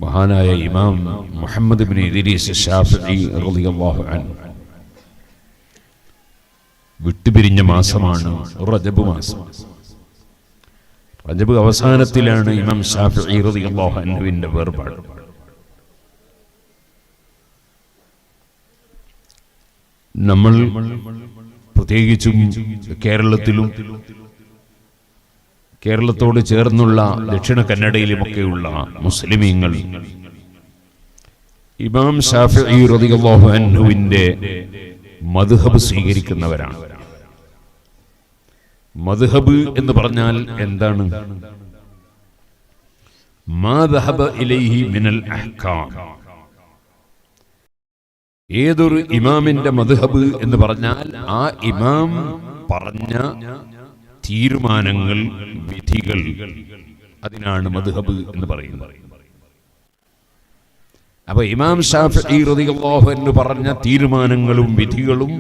മഹാനായ ഇമാം മുഹമ്മദ് ഇബ്നു ഇദ്രീസ് ശാഫിഈ റളിയല്ലാഹു അൻഹു വിട്ടുപിരിഞ്ഞ മാസമാണ് റജബ് മാസം. റജബ് അവസാനത്തിലാണ് ഇമാം ശാഫിഈ റളിയല്ലാഹു അൻഹുവിന്റെ വേർപാട്. നമ്മൾ പ്രത്യേകിച്ചും കേരളത്തോട് ചേർന്നുള്ള ദക്ഷിണ കന്നഡയിലുമൊക്കെയുള്ള മുസ്ലിമീങ്ങൾ ഇമാം ശാഫിഈ റളിയല്ലാഹു അൻഹുവിന്റെ മദ്ഹബ് സ്വീകരിക്കുന്നവരാണ്. മദ്ഹബ് എന്ന് പറഞ്ഞാൽ എന്താണ്? മാ ദഹബ ഇലൈഹി മിനൽ അഹ്കാം. ഏതൊരു ഇമാമിന്റെ മദ്ഹബ് എന്ന് പറഞ്ഞാൽ ആ ഇമാം പറഞ്ഞ തീരുമാനങ്ങൾ, വിധികൾ, അതിനാണ് മദ്ഹബ് എന്ന് പറയുന്നത്. അപ്പൊ ഇമാം ശാഫിഈ റളിയല്ലാഹു അൻഹു പറഞ്ഞ തീരുമാനങ്ങളും വിധികളും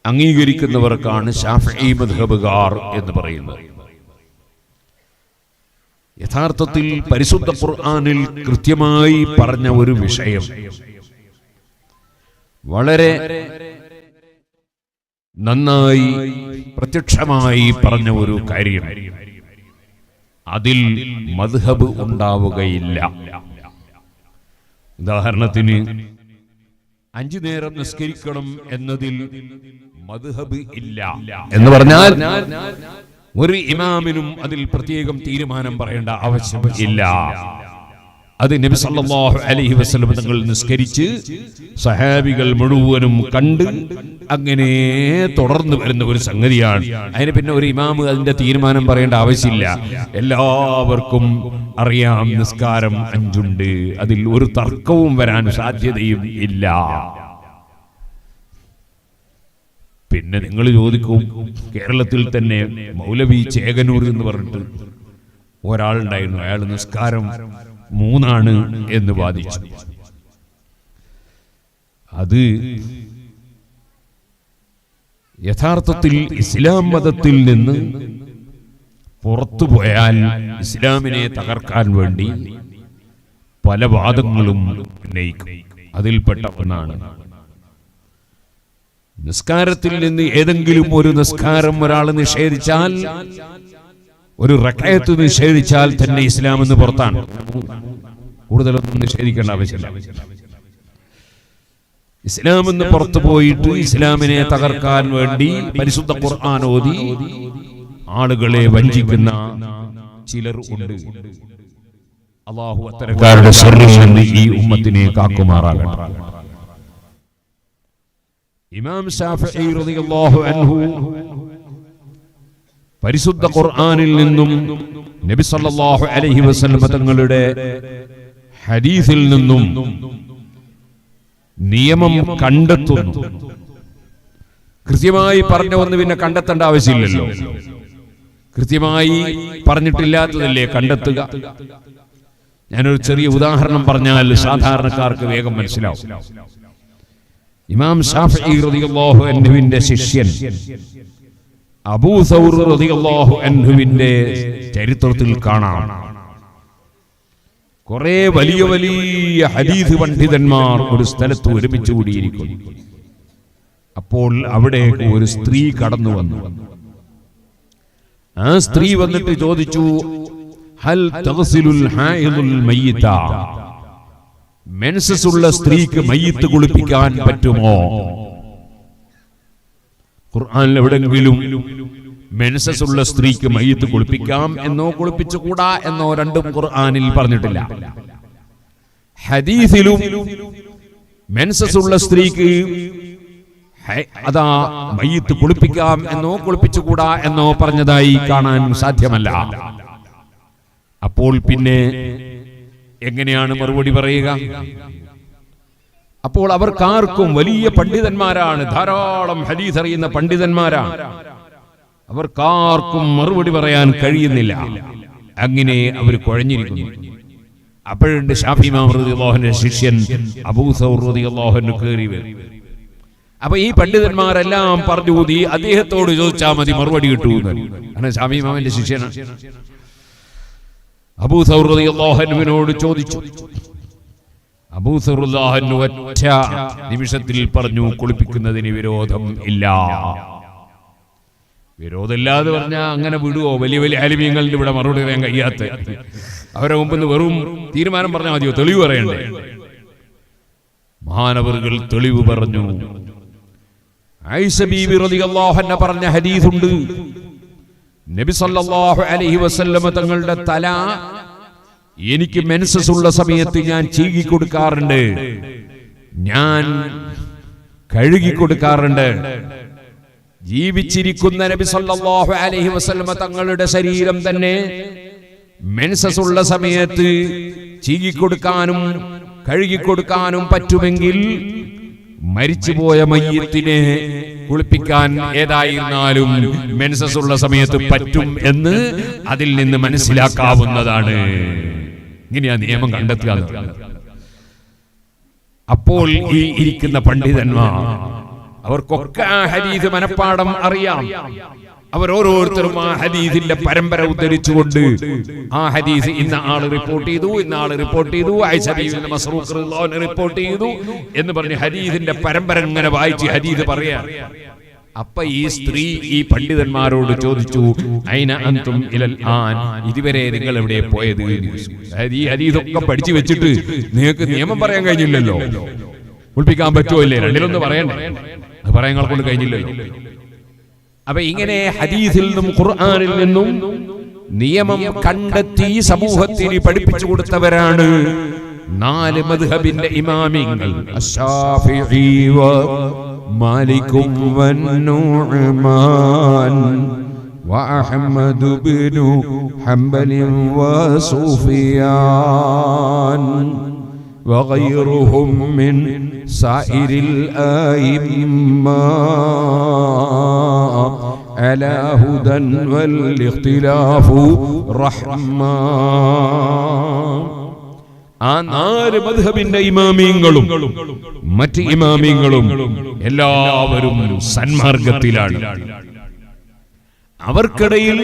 അംഗീകരിക്കുന്നവർക്കാണ് ശാഫിഈ മദ്ഹബുകാർ എന്ന് പറയുന്നത്. യഥാർത്ഥത്തിൽ പരിശുദ്ധ ഖുർആനിൽ കൃത്യമായി പറഞ്ഞ ഒരു വിഷയം, വളരെ നന്നായി പ്രത്യക്ഷമായി പറഞ്ഞ ഒരു കാര്യം, അതിൽ മദ്ഹബ് ഉണ്ടാവുകയില്ല. ഉദാഹരണത്തിന് 5 നേരം നിസ്കരിക്കണം എന്നതിൽ മദ്ഹബ് ഇല്ല എന്ന് പറഞ്ഞാൽ ഒരു ഇമാമിനും അതിൽ പ്രത്യേകം തീരുമാനം പറയേണ്ട ആവശ്യമില്ല. അത് നബി സല്ലല്ലാഹു അലൈഹി വസല്ലം തങ്ങൾ നിസ്കരിച്ച് സഹാബികൾ മുഴുവനും കണ്ട് അങ്ങനെ തുടർന്ന് വരുന്ന ഒരു സംഗതിയാണ്. അതിന് പിന്നെ ഒരു ഇമാം അതിന്റെ തീരുമാനം പറയേണ്ട ആവശ്യമില്ല. എല്ലാവർക്കും അറിയാം നിസ്കാരം 5 ഉണ്ട്, അതിൽ ഒരു തർക്കവും വരാൻ സാധ്യതയും ഇല്ല. പിന്നെ നിങ്ങൾ ചോദിക്കും, കേരളത്തിൽ തന്നെ മൗലവി ചേകനൂർ എന്ന് പറഞ്ഞിട്ട് ഒരാളുണ്ടായിരുന്നു, അയാൾ നിസ്കാരം 3 എന്ന് വാദിച്ചു. അത് യഥാർത്ഥത്തിൽ ഇസ്ലാം മതത്തിൽ നിന്ന് പുറത്തുപോയാൽ ഇസ്ലാമിനെ തകർക്കാൻ വേണ്ടി പല വാദങ്ങളും ഉന്നയിക്കും. അതിൽപ്പെട്ട ഒന്നാണ് നിസ്കാരത്തിൽ നിന്ന് ഏതെങ്കിലും ഒരു നിസ്കാരം ഒരാൾ നിഷേധിച്ചാൽ, ഒരു റക്അത്ത് നിഷേധിച്ചാൽ തന്നെ ഇസ്ലാം എന്ന് പുറത്താണ്. കൂടുതലൊന്നും നിഷേധിക്കേണ്ട ആവശ്യമില്ല. ഇസ്ലാം എന്ന് പുറത്തു പോയിട്ട് ഇസ്ലാമിനെ തകർക്കാൻ വേണ്ടി പരിശുദ്ധ ഖുർആൻ ഓതി ആളുകളെ വഞ്ചിക്കുന്ന ചിലർ ഉണ്ട്. അല്ലാഹു അത്തരക്കാരുടെ ശർറിൽ നിന്ന് ഈ ഉമ്മത്തിനെ കാക്കുമാറാകട്ടെ. ഇമാം ശാഫിഈ റളിയല്ലാഹു അൻഹു പരിശുദ്ധ ഖുർആനിൽ നിന്നും നബി സല്ലല്ലാഹു അലൈഹി വസല്ലം തങ്ങളുടെ ഹദീസിൽ നിന്നും നിയമം കണ്ടെത്തുന്നു. കൃത്യമായി പറഞ്ഞു വന്ന് പിന്നെ കണ്ടെത്തേണ്ട ആവശ്യമില്ലല്ലോ. കൃത്യമായി പറഞ്ഞിട്ടില്ലാത്തതല്ലേ കണ്ടെത്തുക. ഞാനൊരു ചെറിയ ഉദാഹരണം പറഞ്ഞാൽ സാധാരണക്കാർക്ക് വേഗം മനസ്സിലാവും. ഇമാം ശാഫിഈ റളിയല്ലാഹു അൻഹുവിന്റെ ശിഷ്യൻ അബൂ സൗർ റളിയല്ലാഹു അൻഹുവിന്റെ ചരിത്രത്തിൽ കാണാം, കുറെ വലിയ വലിയ ഹദീസ് പണ്ഡിതന്മാർ ഒരു സ്ഥലത്ത് ഒരുമിച്ച് കൂടിയിരിക്കുന്നു. അപ്പോൾ അവിടേക്ക് ഒരു സ്ത്രീ കടന്നു വന്നു. ആ സ്ത്രീ വന്നിട്ട് ചോദിച്ചു, ഹൽ തഗ്സിലുൽ ഹായിദുൽ മയ്യിത, മെൻസസ് ഉള്ള സ്ത്രീക്ക് മയ്യിത്ത് കുളിപ്പിക്കാൻ പറ്റുമോ? ഖുർആനിൽ എവിടെങ്കിലും മെൻസസ് ഉള്ള സ്ത്രീക്ക് മയ്യിത്ത് കുളിപ്പിക്കാം എന്നോ കുളിപ്പിച്ചുകൂടാ എന്നോ രണ്ടും ഖുർആനിൽ പറഞ്ഞിട്ടില്ല. ഹദീസിലും മെൻസസ് ഉള്ള സ്ത്രീക്ക് അതാ മയ്യിത്ത് കുളിപ്പിക്കാം എന്നോ കുളിപ്പിച്ചുകൂടാ എന്നോ പറഞ്ഞതായി കാണാൻ സാധ്യമല്ല. അപ്പോൾ പിന്നെ എങ്ങനെയാണ് മറുപടി പറയുക? അപ്പോൾ അവർക്കാർക്കും വലിയ പണ്ഡിതന്മാരാണ്, ധാരാളം ഹദീസ് അറിയുന്ന പണ്ഡിതന്മാരാണ്, അവർക്കാർക്കും മറുപടി പറയാൻ കഴിയുന്നില്ല. അങ്ങനെ അവർ കുഴഞ്ഞിരിക്കുന്നു. അപ്പോഴുണ്ട് ശാഫിഈ ഇമാം റളിയല്ലാഹു അൻഹുവിന്റെ ശിഷ്യൻ അബൂ സൗർ റളിയല്ലാഹു അൻഹു കയറി വരും. അപ്പൊ ഈ പണ്ഡിതന്മാരെല്ലാം പറഞ്ഞു ഊതി അദ്ദേഹത്തോട് ചോദിച്ചാൽ മതി മറുപടി കിട്ടുമെന്ന്. കാരണം ശാഫിഈ ഇമാമിന്റെ ശിഷ്യനാണ്. അബൂ സൗർ റളിയല്ലാഹു അൻഹുവിനോട് ചോദിച്ചു. അബൂ സൗർ റളിയല്ലാഹു അൻഹു ഒറ്റ നിമിഷത്തിൽ പറഞ്ഞു, കുളിപ്പിക്കുന്നതിന് വിരോധം ഇല്ല. വിരോധമില്ലാതെ പറഞ്ഞാൽ അങ്ങനെ വിടുവോ? വലിയ വലിയ ആലിമീങ്ങളുടെ ഇവിടെ മറുപടി പറയാൻ കഴിയാത്ത അവരെ മുമ്പിൽ വെറും തീരുമാനം പറഞ്ഞാൽ മതിയോ? തെളിവ് പറയണ്ടേ? മഹാനവറുകൾ തെളിവ് പറഞ്ഞു. ആയിഷ ബീബി റളിയല്ലാഹു അൻഹ പറഞ്ഞ ഹദീസുണ്ട്. നബി സല്ലല്ലാഹു അലൈഹി വസല്ലം തങ്ങളുടെ തല എനിക്ക് മെൻസസ് ഉള്ള സമയത്ത് ഞാൻ ചീകി കൊടുക്കാറുണ്ട്, ഞാൻ കഴുകി കൊടുക്കാറുണ്ട്. ജീവിച്ചിരിക്കുന്ന നബി സല്ലല്ലാഹു അലൈഹി വസല്ലം തങ്ങളുടെ ശരീരം തന്നെ മെൻസസ് ഉള്ള സമയത്ത് ചീകിക്കൊടുക്കാനും കഴുകിക്കൊടുക്കാനും പറ്റുമെങ്കിൽ മരിച്ചുപോയ മയ്യത്തിനെ കുളിപ്പിക്കാൻ ഏതായിരുന്നാലും മെൻസസ് ഉള്ള സമയത്ത് പറ്റും എന്ന് അതിൽ നിന്ന് മനസ്സിലാക്കാവുന്നതാണ്. ഇങ്ങനെയാ നിയമം കണ്ടെത്തുക. അപ്പോൾ ഈ ഇരിക്കുന്ന പണ്ഡിതന്മാർ അവർക്കൊക്കെ ആ ഹദീസ് മനപ്പാഠം അറിയാം. അവർ ഓരോരുത്തരും ആ ഹദീസിന്റെ പരമ്പര ഉദ്ധരിച്ചുകൊണ്ട് ആ ഹദീസ് ഇന്ന ആള് റിപ്പോർട്ട് ചെയ്തു, ഇന്ന ആള് റിപ്പോർട്ട് ചെയ്തു, ആയിഷ ബീവി മസ്റൂഖ് റളിയല്ലാഹു അൻഹ റിപ്പോർട്ട് ചെയ്തു എന്ന് പറഞ്ഞ് ഹദീസിന്റെ പരമ്പര ഇങ്ങനെ വായിച്ച് ഹദീസ് പറയാ. അപ്പൊ ഈ സ്ത്രീ ഈ പണ്ഡിതന്മാരോട് ചോദിച്ചു, ഐന അൻതും ഇലൽ ആൻ, ഇതുവരെ നിങ്ങൾ എവിടെ പോയത്? അതായത് ഈ ഹദീസൊക്കെ പഠിച്ചു വെച്ചിട്ട് നിങ്ങൾക്ക് നിയമം പറയാൻ കഴിഞ്ഞില്ലല്ലോ, കുളിപ്പിക്കാൻ പറ്റുമോ ഇല്ലേ? രണ്ടിലൊന്ന് പറയണ്ടേ? അത് പറയാൻ കൊണ്ട് കഴിഞ്ഞില്ലല്ലോ. അപ്പൊ ഇങ്ങനെ ഹദീസിൽ നിന്നും ഖുർആനിൽ നിന്നും നിയമം കണ്ടെത്തി സമൂഹത്തിന് പഠിപ്പിച്ചു കൊടുത്തവരാണ് 4 മദ്ഹബിന്റെ ഇമാമിങ്ങൾ. അശ്ശാഫിഈ വ മാലികും വന്നുഅ്മാൻ വ അഹ്മദ് ഇബ്നു ഹംബൽ വ സുഫിയാൻ وغيرهم من سائر الأئمة على هدى والاختلاف رحمة. ആ 4 മദ്ഹബിന്റെ ഇമാമിങ്ങളും മറ്റ് ഇമാമിങ്ങളും എല്ലാവരും സന്മാർഗത്തിലാണ്. അവർക്കിടയിൽ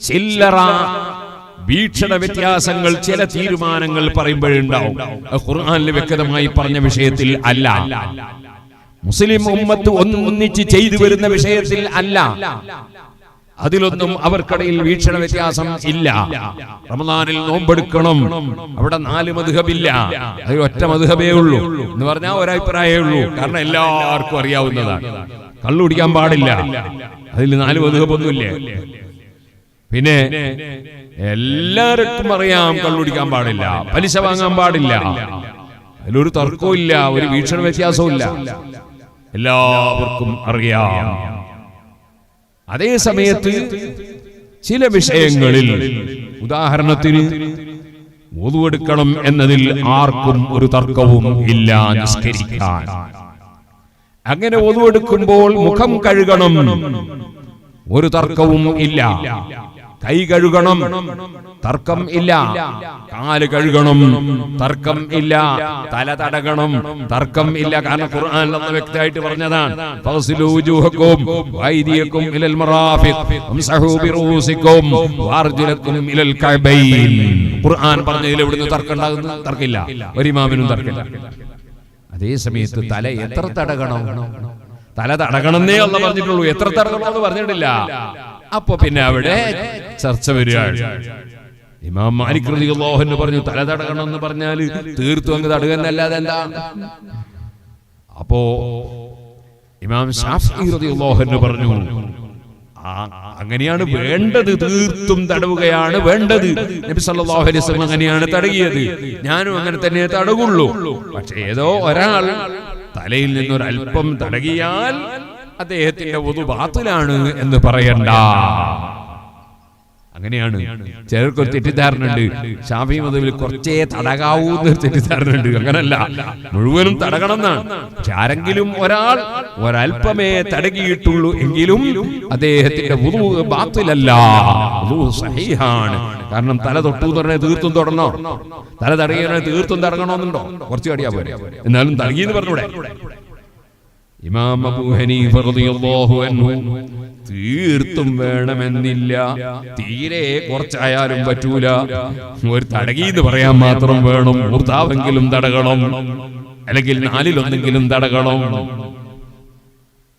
ചില്ലറ വീക്ഷണ വ്യത്യാസങ്ങൾ, ചില തീരുമാനങ്ങൾ പറയുമ്പോഴുണ്ടാവും. ഖുർആനിൽ വ്യക്തമായി പറഞ്ഞ വിഷയത്തിൽ അല്ല, മുസ്ലിം ഉമ്മത്ത് ഒന്നിച്ച് ചെയ്തു വരുന്ന വിഷയത്തിൽ അല്ല. അതിലൊന്നും അവർക്കിടയിൽ വീക്ഷണ വ്യത്യാസം ഇല്ല. റമദാനിൽ നോമ്പെടുക്കണം, അവിടെ 4 മദ്ഹബില്ല, അതിൽ ഒറ്റ മദ്ഹബേ ഉള്ളൂ എന്ന് പറഞ്ഞാൽ ഒരഭിപ്രായമേ ഉള്ളൂ. കാരണം എല്ലാവർക്കും അറിയാവുന്നതാണ്. കള്ളു കുടിക്കാൻ പാടില്ല, അതിൽ 4 മദ്ഹബൊന്നുമില്ല. പിന്നെ എല്ലാവർക്കും അറിയാം കള്ളുടിക്കാൻ പാടില്ല, പലിശ വാങ്ങാൻ പാടില്ല, അതിലൊരു തർക്കവും ഇല്ല, ഒരു വീക്ഷണ വ്യത്യാസവും ഇല്ല, എല്ലാവർക്കും അറിയാം. അതേ സമയത്ത് ചില വിഷയങ്ങളിൽ, ഉദാഹരണത്തിന് വുദുവെടുക്കണം എന്നതിൽ ആർക്കും ഒരു തർക്കവും ഇല്ല നിസ്കരിക്കാൻ. അങ്ങനെ വുദുവെടുക്കുമ്പോൾ മുഖം കഴുകണം, ഒരു തർക്കവും ഇല്ല. കൈ കഴുകണം, തർക്കം ഇല്ല. കാല് കഴുകണം, തർക്കം ഇല്ല. തല തടകണം, തർക്കം ഇല്ല. കാരണം ഖുർആനിൽ അല്ലാഹു വ്യക്തമായിട്ട് പറഞ്ഞതാണ്, ഫഗ്സിലൂ വജൂഹക്കും വഅയ്ദിയക്കും ഇലൽ മറാഫിഖ് വംസഹൂ ബിറൂസിക്കും വഅർജുലക്കും ഇലൽ കഅബൈൻ. ഖുർആൻ പറഞ്ഞതിൽ എവിടുന്ന് തർക്കം ഉണ്ടാകുന്നു? തർക്കമില്ല, ഒരു ഇമാമിനും തർക്കമില്ല. അതേ സമയത്ത് തല എത്ര തടകണം? തല തടകണമെന്നേ അല്ലാഹു പറഞ്ഞിട്ടുള്ളൂ, എത്ര തടകണമെന്ന് പറഞ്ഞിട്ടില്ല. അപ്പൊ പിന്നെ അവിടെ ചർച്ച വരികയാണ്. ഇമാം മാലിക് റളിയല്ലാഹു അൻഹു പറഞ്ഞു, തല തടകണം എന്ന് പറഞ്ഞാൽ തീർത്തും അങ്ങ് തടകുന്നല്ലാതെ എന്താ? അപ്പോ ഇമാം ശാഫിഈ റളിയല്ലാഹു അൻഹു പറഞ്ഞു, അങ്ങനെയാണ് വേണ്ടത്, തീർത്തും തടവുകയാണ് വേണ്ടത്. നബി സല്ലല്ലാഹു അലൈഹി വസല്ലം അങ്ങനെയാണ് തടകിയത്, ഞാനും അങ്ങനെ തന്നെ തടകുള്ളൂ. പക്ഷെ ഏതോ ഒരാൾ തലയിൽ നിന്നൊരൽപ്പം തടകിയാൽ അദ്ദേഹത്തിന്റെ വുദു ബാത്തിലാണ് എന്ന് പറയണ്ട. അങ്ങനെയാണ്. ചിലർക്കൊരു തെറ്റിദ്ധാരണയുണ്ട്, ശാഫിഈ മദ്ഹബിൽ കുറച്ചേ തടകാവൂ എന്നൊരു തെറ്റിദ്ധാരണയുണ്ട്. അങ്ങനല്ല, മുഴുവനും തടകണം എന്നാണ്. പക്ഷെ ആരെങ്കിലും ഒരാൾ ഒരൽപ്പമേ തടകിയിട്ടുള്ളൂ എങ്കിലും അദ്ദേഹത്തിന്റെ വുദു ബാത്തിലല്ല, വുദു സഹീഹാണ്. കാരണം തല തൊട്ടു എന്ന് പറഞ്ഞാൽ തീർത്തും തൊടണോ? തല തടകിയാൽ തീർത്തും തടങ്ങണമെന്നുണ്ടോ? കുറച്ച് കടിയാ പോലെ, എന്നാലും തടകിയെന്ന് പറഞ്ഞൂടെ? ഇമാം അബൂ ഹനീഫ റളിയല്ലാഹു അൻഹു തീർത്തും വേണമെന്നില്ല. തീരെ കുറച്ചായാലും പറ്റൂല. ഒരു തടകീന്ന് പറയാൻ മാത്രം വേണം. മൂർത്താവെങ്കിലും തടകണം, അല്ലെങ്കിൽ 4-1 തടകണം.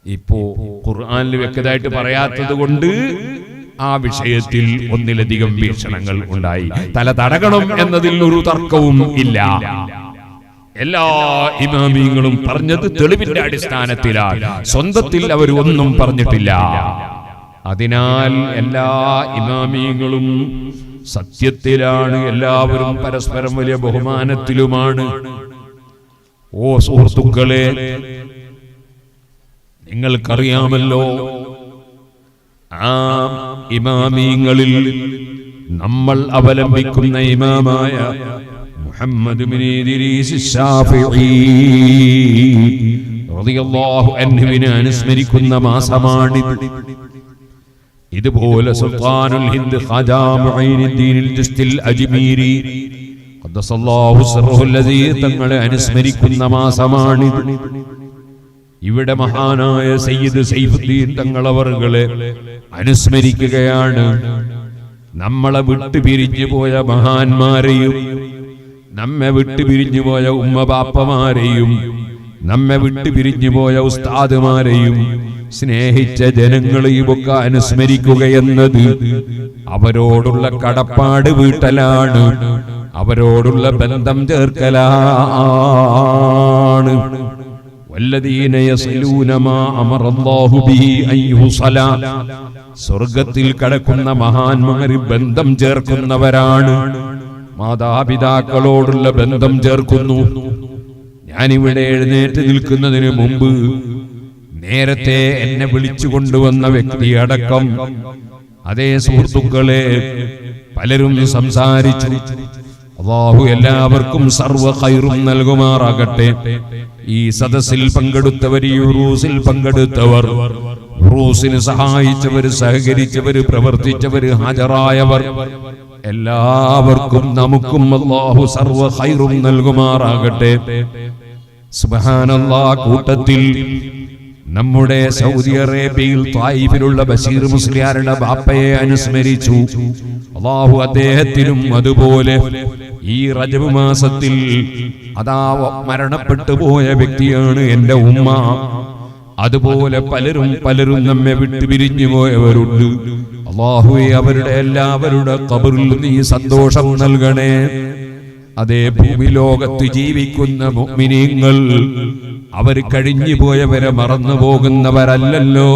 ഇപ്പോ ഖുർആനിൽ വ്യക്തമായിട്ട് പറയാത്തത് കൊണ്ട് ആ വിഷയത്തിൽ ഒന്നിലധികം വീക്ഷണങ്ങൾ ഉണ്ടായി. തല തടകണം എന്നതിൽ ഒരു തർക്കവും ഇല്ല. എല്ലാ ഇമാമിങ്ങളും പറഞ്ഞത് തെളിവിന്റെ അടിസ്ഥാനത്തിലാണ്, സ്വന്തത്തിൽ അവർ ഒന്നും പറഞ്ഞിട്ടില്ല. അതിനാൽ എല്ലാ ഇമാമിങ്ങളും സത്യത്തിലാണ്, എല്ലാവരും പരസ്പരം വലിയ ബഹുമാനത്തിലുമാണ്. ഓ സുഹൃത്തുക്കളെ, നിങ്ങൾക്കറിയാമല്ലോ ആ ഇമാമിങ്ങളിൽ നമ്മൾ അവലംബിക്കുന്ന ഇമാമായ മുഹമ്മദ് ബിൻ ഇദ്രീസ് ശാഫിഈ റളിയല്ലാഹു അൻഹുവിനെ അനുസ്മരിക്കുന്ന മാസമാണിത്. ഇതുപോലെ സുൽത്താനുൽ ഹിന്ദ് ഖാജാ മുഈനുദ്ദീൻ അൽ-ചിശ്തി അൽ-അജ്മീരി ഖദ്ദസല്ലാഹു സിർറഹുൽ അസീസ് തങ്ങളെ അനുസ്മരിക്കുന്ന മാസമാണിത്. ഇവിടെ മഹാനായ സയ്യിദ് സൈഫുദ്ദീൻ തങ്ങളവറുകളെ അനുസ്മരിക്കുകയാണ്. നമ്മളെ വിട്ടു പിരിഞ്ഞു പോയ മഹാന്മാരെയും നമ്മെ വിട്ടു പിരിഞ്ഞു പോയ ഉമ്മ ബാപ്പമാരെയും നമ്മെ വിട്ടു പിരിഞ്ഞു പോയ ഉസ്താദുമാരെയും സ്നേഹിച്ച ജനങ്ങളെയും ഒക്കെ അനുസ്മരിക്കുകയെന്നത് അവരോടുള്ള കടപ്പാട് വീട്ടലാണ്, അവരോടുള്ള ബന്ധം ചേർക്കലാണ്. വല്ലദീന യസ്ലൂന മാ അമറല്ലാഹു ബിഹി അയ്യുസല, സ്വർഗ്ഗത്തിൽ കടക്കുന്ന മഹാന്മാര് ബന്ധം ചേർക്കുന്നവരാണ്, മാതാപിതാക്കളോടുള്ള ബന്ധം ചേർക്കുന്നു. ഞാനിവിടെ എഴുന്നേറ്റ് നിൽക്കുന്നതിന് മുമ്പ് നേരത്തെ എന്നെ വിളിച്ചു കൊണ്ടുവന്ന വ്യക്തി അടക്കം അതേ സുഹൃത്തുക്കളെ പലരും സംസാരിച്ചു. അല്ലാഹു എല്ലാവർക്കും സർവ്വ ഖൈറും നൽകുമാറാകട്ടെ. ഈ സദസ്സിൽ പങ്കെടുത്തവർ, ഈ ഉറൂസിൽ പങ്കെടുത്തവർ, ഉറൂസിന് സഹായിച്ചവർ, സഹകരിച്ചവർ, പ്രവർത്തിച്ചവർ, ഹാജരായവർ, എല്ലാവർക്കും നമുക്കും അല്ലാഹു സർവ്വ ഖൈറും നൽകുമാറാകട്ടെ. സുബ്ഹാനല്ലാഹ്. കൂട്ടത്തിൽ നമ്മുടെ സൗദി അറേബ്യയിൽ ത്വായിഫിലുള്ള ബഷീർ മുസ്ലിയാരുടെ ബാപ്പയെ അനുസ്മരിച്ചു. അല്ലാഹു അദ്ദേഹത്തിനും അതുപോലെ ഈ റജബ് മാസത്തിൽ അതാ മരണപ്പെട്ടു പോയ വ്യക്തിയാണ് എൻ്റെ ഉമ്മ. അതുപോലെ പലരും നമ്മെ വിട്ടുപിരിഞ്ഞു പോയവരുണ്ട്. അല്ലാഹുവേ, അവരുടെ എല്ലാവരുടെ ഖബറിൽ നീ സന്തോഷം നൽകണേ. അതേ ഭൂമി ലോകത്ത് ജീവിക്കുന്ന മുഅ്മിനീങ്ങൾ അവർ കഴിഞ്ഞു പോയവരെ മറന്നു പോകുന്നവരല്ലല്ലോ.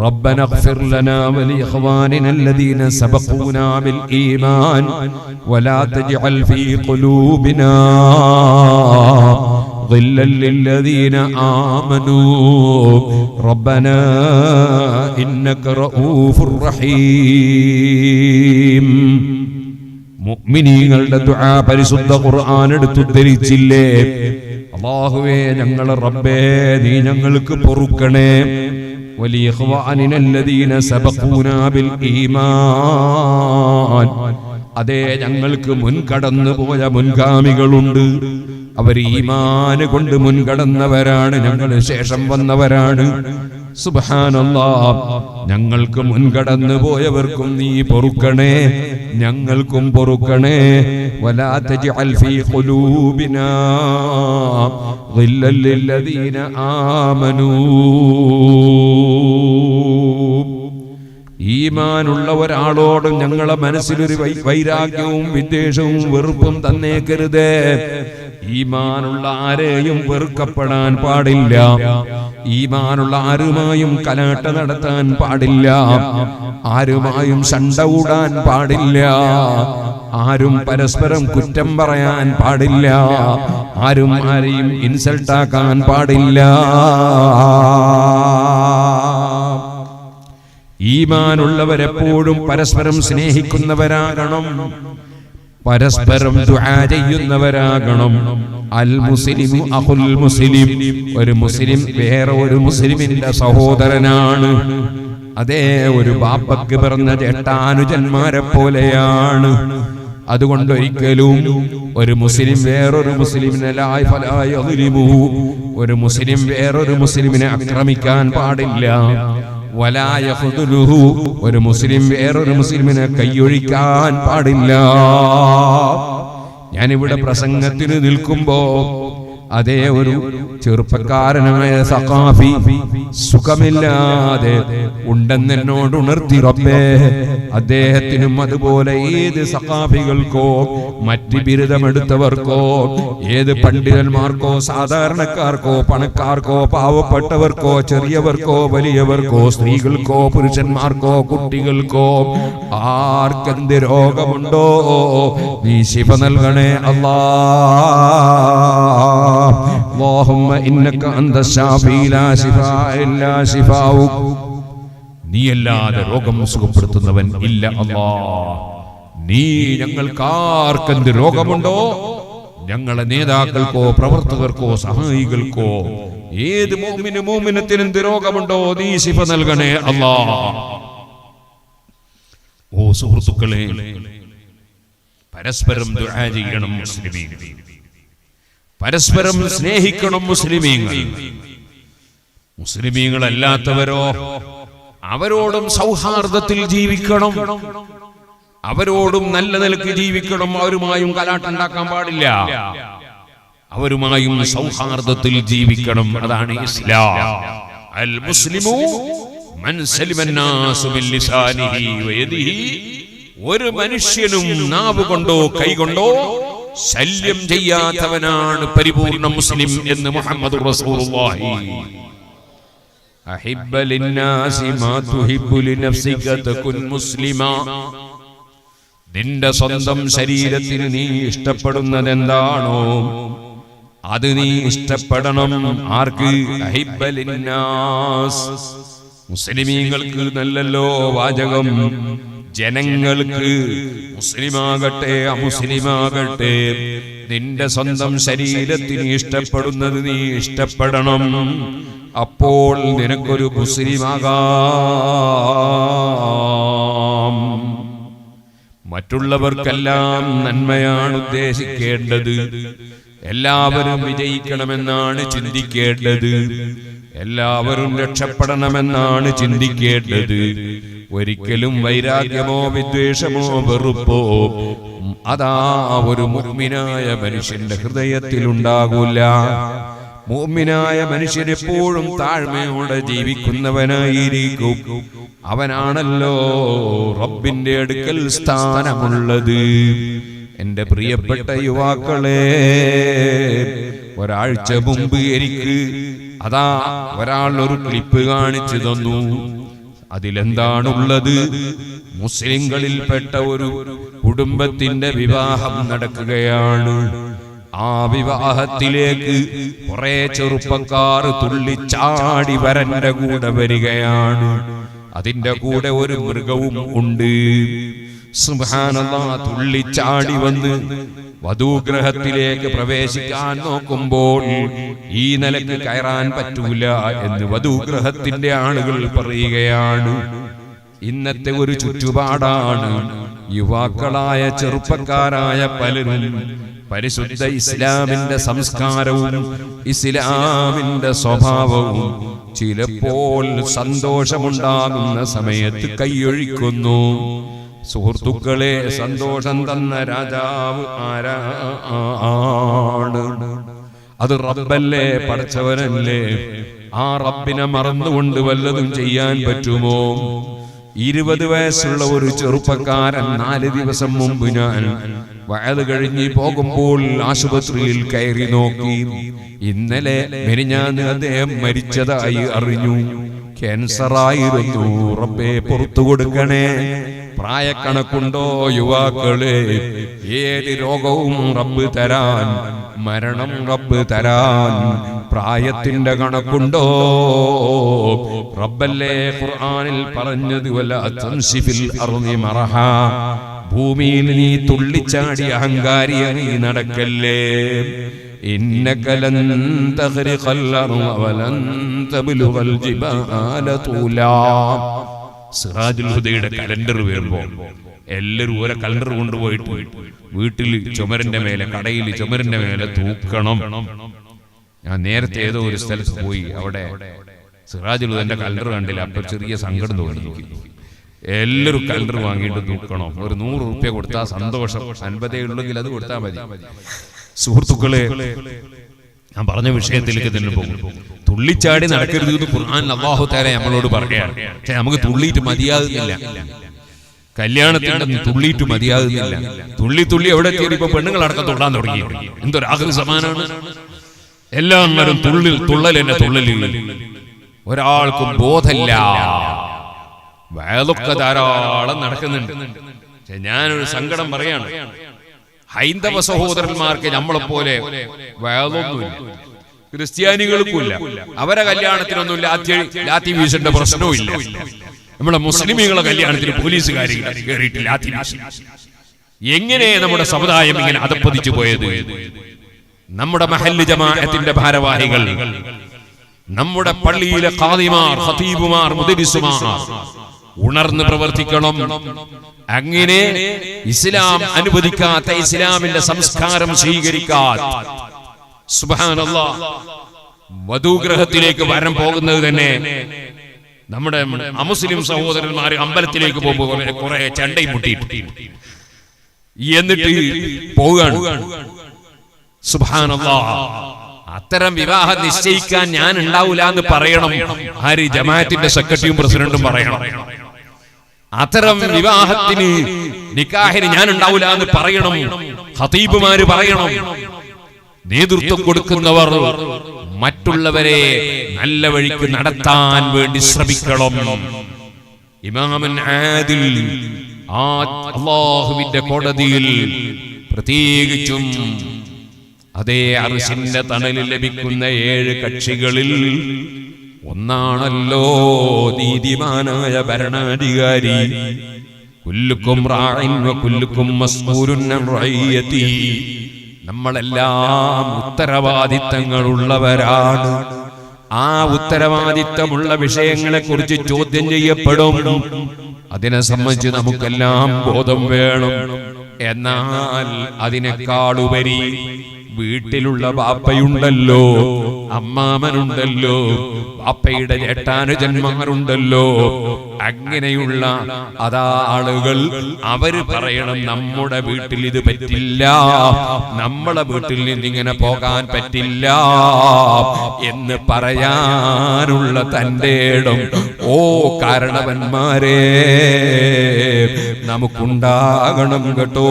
ربنا اغفر لنا ولإخواننا الذين سبقونا بالإيمان ولا تجعل في قلوبنا غلا للذين آمنوا ربنا إنك رؤوف رحيم. മുഅ്മിനീങ്ങളുടെ ദുആ പരിശുദ്ധ ഖുർആൻ എടുത്തുദ്ധരിച്ചില്ലേ? അല്ലാഹുവേ, ഞങ്ങളെ റബ്ബേ, നീ ഞങ്ങൾക്ക് പൊറുക്കണേ. വലിഇഖ്വാനിന അല്ലദീന സബഖൂനാ ബിൽ ഈമാൻ, അതേ ഞങ്ങൾക്ക് മുൻകടന്നു പോയ മുൻഗാമികളുണ്ട്. അവർ ഈമാന് കൊണ്ട് മുൻകടന്നവരാണ്, ഞങ്ങൾ ശേഷം വന്നവരാണ്. സുബ്ഹാനല്ലാഹ്. ഞങ്ങൾക്ക് മുൻകടന്നു പോയവർക്കും നീ പൊറുക്കണേ, ഞങ്ങൾക്കും പൊറുക്കണേ. വലാ തജ്അൽ ഫീ ഖുലൂബിനാ ഗില്ലൽ ലില്ലദീന ആമനൂ. ഈമാനുള്ള ഒരാളോടും ഞങ്ങളെ മനസ്സിലൊരു വൈരാഗ്യവും വിദ്വേഷവും വെറുപ്പും തന്നേക്കരുതേ. ഈമാനുള്ള ആരെയും വെറുക്കപ്പെടാൻ പാടില്ല. ഈമാനുള്ള ആരുമായും കലാട്ട നടത്താൻ പാടില്ല. ആരുമായും ശണ്ട കൂടാൻ പാടില്ല. ആരും പരസ്പരം കുറ്റം പറയാൻ പാടില്ല. ആരും ആരെയും ഇൻസൾട്ടാക്കാൻ പാടില്ല. ഈമാനുള്ളവരെപ്പോഴും പരസ്പരം സ്നേഹിക്കുന്നവരാകണം, പരസ്പരം ദുആ ചെയ്യുന്നവരാകണം. അൽ മുസ്ലിമു അഖുൽ മുസ്ലിം, ഒരു മുസ്ലിം വേറെ ഒരു മുസ്ലിമിന്റെ സഹോദരനാണ്. അതേ, ഒരു ബാപ്പക്ക് പിറന്ന ചേട്ടാനുജന്മാരെ പോലെയാണ്. അതുകൊണ്ട് ഒരിക്കലും ഒരു മുസ്ലിം വേറൊരു മുസ്ലിമിനെ ഒരു മുസ്ലിം വേറൊരു മുസ്ലിമിനെ ആക്രമിക്കാൻ പാടില്ല. വലാ യഖ്ദുലുഹു, ഒരു മുസ്ലിം വേറൊരു മുസ്ലിമിനെ കൈയൊഴിക്കാൻ പാടില്ല. ഞാനിവിടെ പ്രസംഗത്തിന് നിൽക്കുമ്പോ അതേ ഒരു ചെറുപ്പക്കാരനായ സഖാഫി സുഖമില്ലാതെ ഉണ്ടെന്നോട് ഉണർത്തി റബ്ബേ, അദ്ദേഹത്തിനും അതുപോലെ ഏത് സഖാഫികൾക്കോ മറ്റ് ബിരുദമെടുത്തവർക്കോ ഏത് പണ്ഡിതന്മാർക്കോ സാധാരണക്കാർക്കോ പണക്കാർക്കോ പാവപ്പെട്ടവർക്കോ ചെറിയവർക്കോ വലിയവർക്കോ സ്ത്രീകൾക്കോ പുരുഷന്മാർക്കോ കുട്ടികൾക്കോ ആർക്കെന്ത് രോഗമുണ്ടോ നീ ശിഫ നൽകണേ അല്ലാഹ്. اللهم إنك أنت الشافي لا شفاء إلا شفاؤك. നീ അല്ലാതെ രോഗം സുഖപ്പെടുത്തുന്നവൻ ഇല്ല അല്ലാഹ്. നീ ഞങ്ങൾക്കാർക്കെന്ത് രോഗമുണ്ടോ, ഞങ്ങളെ നേതാക്കൾക്കോ പ്രവർത്തകർക്കോ സഹായികൾക്കോ ഏത് മുഅ്മിനത്തിന് എന്ത് രോഗമുണ്ടോ നീ ശിഫ നൽകണേ അല്ലാഹ്. ഓ സുഹൃത്തുക്കളെ, പരസ്പരം ദുആ ചെയ്യണം മുസ്ലിമീൻ, പരസ്പരം സ്നേഹിക്കണം മുസ്ലിമീങ്ങൾ. മുസ്ലിമീങ്ങളല്ലാത്തവരോ അവരോടും സൗഹാർദ്ദത്തിൽ ജീവിക്കണം, അവരോടും നല്ല നിലക്ക് ജീവിക്കണം. അവരുമായും കലാട്ടുണ്ടാക്കാൻ പാടില്ല, അവരുമായും സൗഹാർദ്ദത്തിൽ ജീവിക്കണം. അതാണ് ഇസ്ലാം. അൽ മുസ്ലിമു മൻ സലിമ അന്നാസു മിൻ ലിസാനിഹി വയദിഹി. ഒരു മനുഷ്യനും നാവ് കൊണ്ടോ കൈകൊണ്ടോ ശല്യം ചെയ്യാത്തവനാണ് പരിപൂർണ്ണ മുസ്ലിം എന്ന് മുഹമ്മദ് റസൂലുള്ളാഹി. അഹിബ്ബ ലിന്നാസി മാ തുഹിബ്ബു ലിനഫ്സിക തകുൻ മുസ്ലിമാ. നിന്റെ സ്വന്തം ശരീരത്തിന് നീ ഇഷ്ടപ്പെടുന്നത് എന്താണോ അത് നീ ഇഷ്ടപ്പെടണം. ആർക്ക്? അഹിബ്ബ ലിന്നാസ്. മുസ്ലിമീങ്ങൾക്ക് നല്ലല്ലോ വാചകം, ജനങ്ങൾക്ക് മുസ്ലിമാകട്ടെ അമുസ്ലിമാകട്ടെ നിന്റെ സ്വന്തം ശരീരത്തിന് ഇഷ്ടപ്പെടുന്നത് നീ ഇഷ്ടപ്പെടണം. അപ്പോൾ നിനക്കൊരു മുസ്ലിമാകാം. മറ്റുള്ളവർക്കെല്ലാം നന്മയാണ് ഉദ്ദേശിക്കേണ്ടത്, എല്ലാവരും വിജയിക്കണമെന്നാണ് ചിന്തിക്കേണ്ടത്, എല്ലാവരും രക്ഷപ്പെടണമെന്നാണ് ചിന്തിക്കേണ്ടത്. ഒരിക്കലും വൈരാഗ്യമോ വിദ്വേഷമോ വെറുപ്പോ അതാ ഒരു മുഅ്മിനായ മനുഷ്യന്റെ ഹൃദയത്തിൽ ഉണ്ടാകൂല. മുഅ്മിനായ മനുഷ്യൻ എപ്പോഴും താഴ്മയോടെ ജീവിക്കുന്നവനായിരിക്കും. അവനാണല്ലോ റബ്ബിന്റെ അടുക്കൽ സ്ഥാനമുള്ളത്. എന്റെ പ്രിയപ്പെട്ട യുവാക്കളെ, ഒരാഴ്ച മുമ്പ് എനിക്ക് അതാ ഒരാൾ ഒരു ക്ലിപ്പ് കാണിച്ചു തന്നു. അതിലെന്താണുള്ളത്? മുസ്ലിങ്ങളിൽപ്പെട്ട ഒരു കുടുംബത്തിന്റെ വിവാഹം നടക്കുകയാണ്. ആ വിവാഹത്തിലേക്ക് കുറെ ചെറുപ്പക്കാർ തുള്ളിച്ചാടി വരന്റെ കൂടെ വരികയാണ്. അതിന്റെ കൂടെ ഒരു മൃഗവും ഉണ്ട്. സുബ്ഹാനല്ലാഹ്, തുള്ളിച്ചാടി വന്ന് വധൂഗ്രഹത്തിലേക്ക് പ്രവേശിക്കാൻ നോക്കുമ്പോൾ ഈ നിലയ്ക്ക് കയറാൻ പറ്റൂല എന്ന് വധൂഗ്രഹത്തിന്റെ ആളുകൾ പറയുകയാണ്. ഇന്നത്തെ ഒരു ചുറ്റുപാടാണ്. യുവാക്കളായ ചെറുപ്പക്കാരായ പലരും പരിശുദ്ധ ഇസ്ലാമിന്റെ സംസ്കാരവും ഇസ്ലാമിന്റെ സ്വഭാവവും ചിലപ്പോൾ സന്തോഷമുണ്ടാകുന്ന സമയത്ത് കൈയൊഴിക്കുന്നു. സുഹൃത്തുക്കളെ, സന്തോഷം തന്ന രാജാവ് ആരാണ്? അത് റബ്ബല്ലേ, പടച്ചവനല്ലേ. ആ റബ്ബിനെ മറന്നുകൊണ്ട് വല്ലതും ചെയ്യാൻ പറ്റുമോ? 20 വയസ്സുള്ള ഒരു ചെറുപ്പക്കാരൻ 4 ദിവസം മുമ്പ് ഞാൻ വഅദ് കഴിഞ്ഞ് പോകുമ്പോൾ ആശുപത്രിയിൽ കയറി നോക്കി. ഇന്നലെ മെനിഞ്ഞാന്ന് അദ്ദേഹം മരിച്ചതായി അറിഞ്ഞു. ക്യാൻസറായിരുന്നു. റബ്ബേ പുറത്തു കൊടുക്കണേ. പ്രായക്കണക്കുണ്ടോ യുവാക്കളെ? ഏത് രോഗവും റബ്ബ് തരാൻ, മരണം റബ്ബ് തരാൻ പ്രായത്തിന്റെ കണക്കുണ്ടോ? റബ്ബല്ലേ ഖുർആനിൽ പറഞ്ഞത്, വല തൻസിഫിൽ അർളി മറഹ. ഭൂമിയിൽ നീ തുള്ളിച്ചാടി അഹങ്കാരിയായി നടക്കല്ലേ. إنك لن تخرق الأرض ولن تبلغ الجبال طولا. സിറാജുൽ ഹുദയുടെ കലണ്ടർ വരുമ്പോൾ എല്ലാവരും ഓരോ കലണ്ടർ കൊണ്ടുപോയിട്ട് വീട്ടിൽ ചുമരിന്റെ മേലെ, കടയിൽ ചുമരിന്റെ മേലെ തൂക്കണം. ഞാൻ നേരത്തെ ഏതോ ഒരു സ്ഥലത്ത് പോയി, അവിടെ സിറാജുൽ ഹുദന്റെ കലണ്ടർ കണ്ടില്ല, അപ്പൊ ചെറിയ സങ്കടം തോന്നി. എല്ലാവരും കലണ്ടർ വാങ്ങിയിട്ട് തൂക്കണം. ഒരു 100 റുപ്യ കൊടുത്താൽ സന്തോഷം, 50 ഉള്ളെങ്കിൽ അത് കൊടുത്താൽ മതി. സുഹൃത്തുക്കളെ, ഞാൻ പറഞ്ഞ വിഷയത്തിലേക്ക് തന്നെ പോകും. തുള്ളിച്ചാടി നടക്കരുത് എന്ന് ഖുർആൻ അല്ലാഹു തആല നമ്മളോട് പറയുകയാണ്. പക്ഷെ നമുക്ക് തുള്ളിയിട്ട് മതിയാകുന്നില്ല. കല്യാണത്തിന്റെ തുള്ളിയിട്ട് മതിയാകുന്നില്ല. തുള്ളി എവിടെ കയറിയപ്പോ പെണ്ണുങ്ങളടക്കം തുള്ളാൻ തുടങ്ങി. എന്തൊരു ആഖിർ സമാനാണ്. എല്ലാവരും തുള്ളൽ എന്നെ തുള്ളലില്ല. ഒരാൾക്കും ബോധമില്ല. വയലൊക്കെ ധാരാളം നടക്കുന്നുണ്ട്. ഞാനൊരു സങ്കടം പറയാണ്. ഹൈന്ദവ സഹോദരന്മാർക്ക് നമ്മളെപ്പോലെ വയലൊന്നുമില്ല, ക്രിസ്ത്യാനികൾക്കുമില്ല. അവരെ കല്യാണത്തിനൊന്നും ലാത്തി വീശേണ്ട പ്രശ്നവും ഇല്ല. നമ്മുടെ മുസ്ലിമീങ്ങളെ കല്യാണത്തിന് പോലീസുകാർ കയറിയിട്ട് ലാത്തി വീശി. എങ്ങനെ നമ്മുടെ സമുദായം ഇങ്ങനെ അധപ്പതിച്ചു പോയത്? നമ്മുടെ മഹല്ല് ജമാഅത്തിന്റെ ഭാരവാഹികൾ, നമ്മുടെ പള്ളിയിലെ ഖാദിമാർ, ഖതീബുമാർ, മുദരിസുമാർ ഉണർന്ന് പ്രവർത്തിക്കണം. അങ്ങനെ ഇസ്ലാം അനുവദിക്കാത്ത, ഇസ്ലാമിന്റെ സംസ്കാരം സ്വീകരിക്കാത്ത, സുബ്ഹാനല്ലാഹ്, വധൂഗ്രഹത്തിലേക്ക് വരാൻ പോകുന്നത് തന്നെ നമ്മുടെ അമുസ്ലിം സഹോദരന്മാർ അമ്പലത്തിലേക്ക് പോകുമ്പോൾ കുറെ ചണ്ടയും മുട്ടിയിട്ട് എന്നിട്ട് പോവുകയാണ്. സുബ്ഹാനല്ലാഹ്, അത്തരം വിവാഹം നിശ്ചയിക്കാൻ ഞാൻ ഉണ്ടാവൂല എന്ന് പറയണം. ആര്? ജമാഅത്തിന്റെ സെക്രട്ടറിയും പ്രസിഡന്റും പറയണം. അത്തരം വിവാഹത്തിന്, നിക്കാഹിന് ഞാൻ ഉണ്ടാവൂല എന്ന് പറയണം. ഖതീബുമാര് പറയണം. നേതൃത്വം കൊടുക്കുന്നവർ മറ്റുള്ളവരെ നല്ല വഴിക്ക് നടത്താൻ വേണ്ടി ശ്രമിക്കണം. ഇമാമുൻ ആദിൽ, അല്ലാഹുവിന്റെ കോടതിയിൽ പ്രത്യേകിച്ചും അതേ അർശിന്റെ തണലിൽ ലഭിക്കുന്ന 7 കക്ഷികളിൽ ഒന്നാണല്ലോ നീതിമാനായ ഭരണാധികാരി. കുല്ലുക്കും റാഇൻ വ കുല്ലുക്കും മസ്ഊലുൻ അൻ റഇയതിഹി. നമ്മളെല്ലാം ഉത്തരവാദിത്തങ്ങളുള്ളവരാണ്. ആ ഉത്തരവാദിത്തമുള്ള വിഷയങ്ങളെ കുറിച്ച് ചോദ്യം ചെയ്യപ്പെടും. അതിനെ സംബന്ധിച്ച് നമുക്കെല്ലാം ബോധം വേണം. എന്നാൽ അതിനേക്കാളുപരി വീട്ടിലുള്ള ബാപ്പയുണ്ടല്ലോ, അമ്മാമനുണ്ടല്ലോ, ബാപ്പയുടെ ജേഷ്ഠാനുജന്മാരുണ്ടല്ലോ, അങ്ങനെയുള്ള ആളുകൾ അവര് പറയണം നമ്മുടെ വീട്ടിൽ ഇത് പറ്റില്ല, നമ്മളെ വീട്ടിൽ നിന്നിങ്ങനെ പോകാൻ പറ്റില്ല എന്ന് പറയാനുള്ള തന്റെ ഇടം ഓ കാരണവന്മാരെ നമുക്കുണ്ടാകണം കേട്ടോ.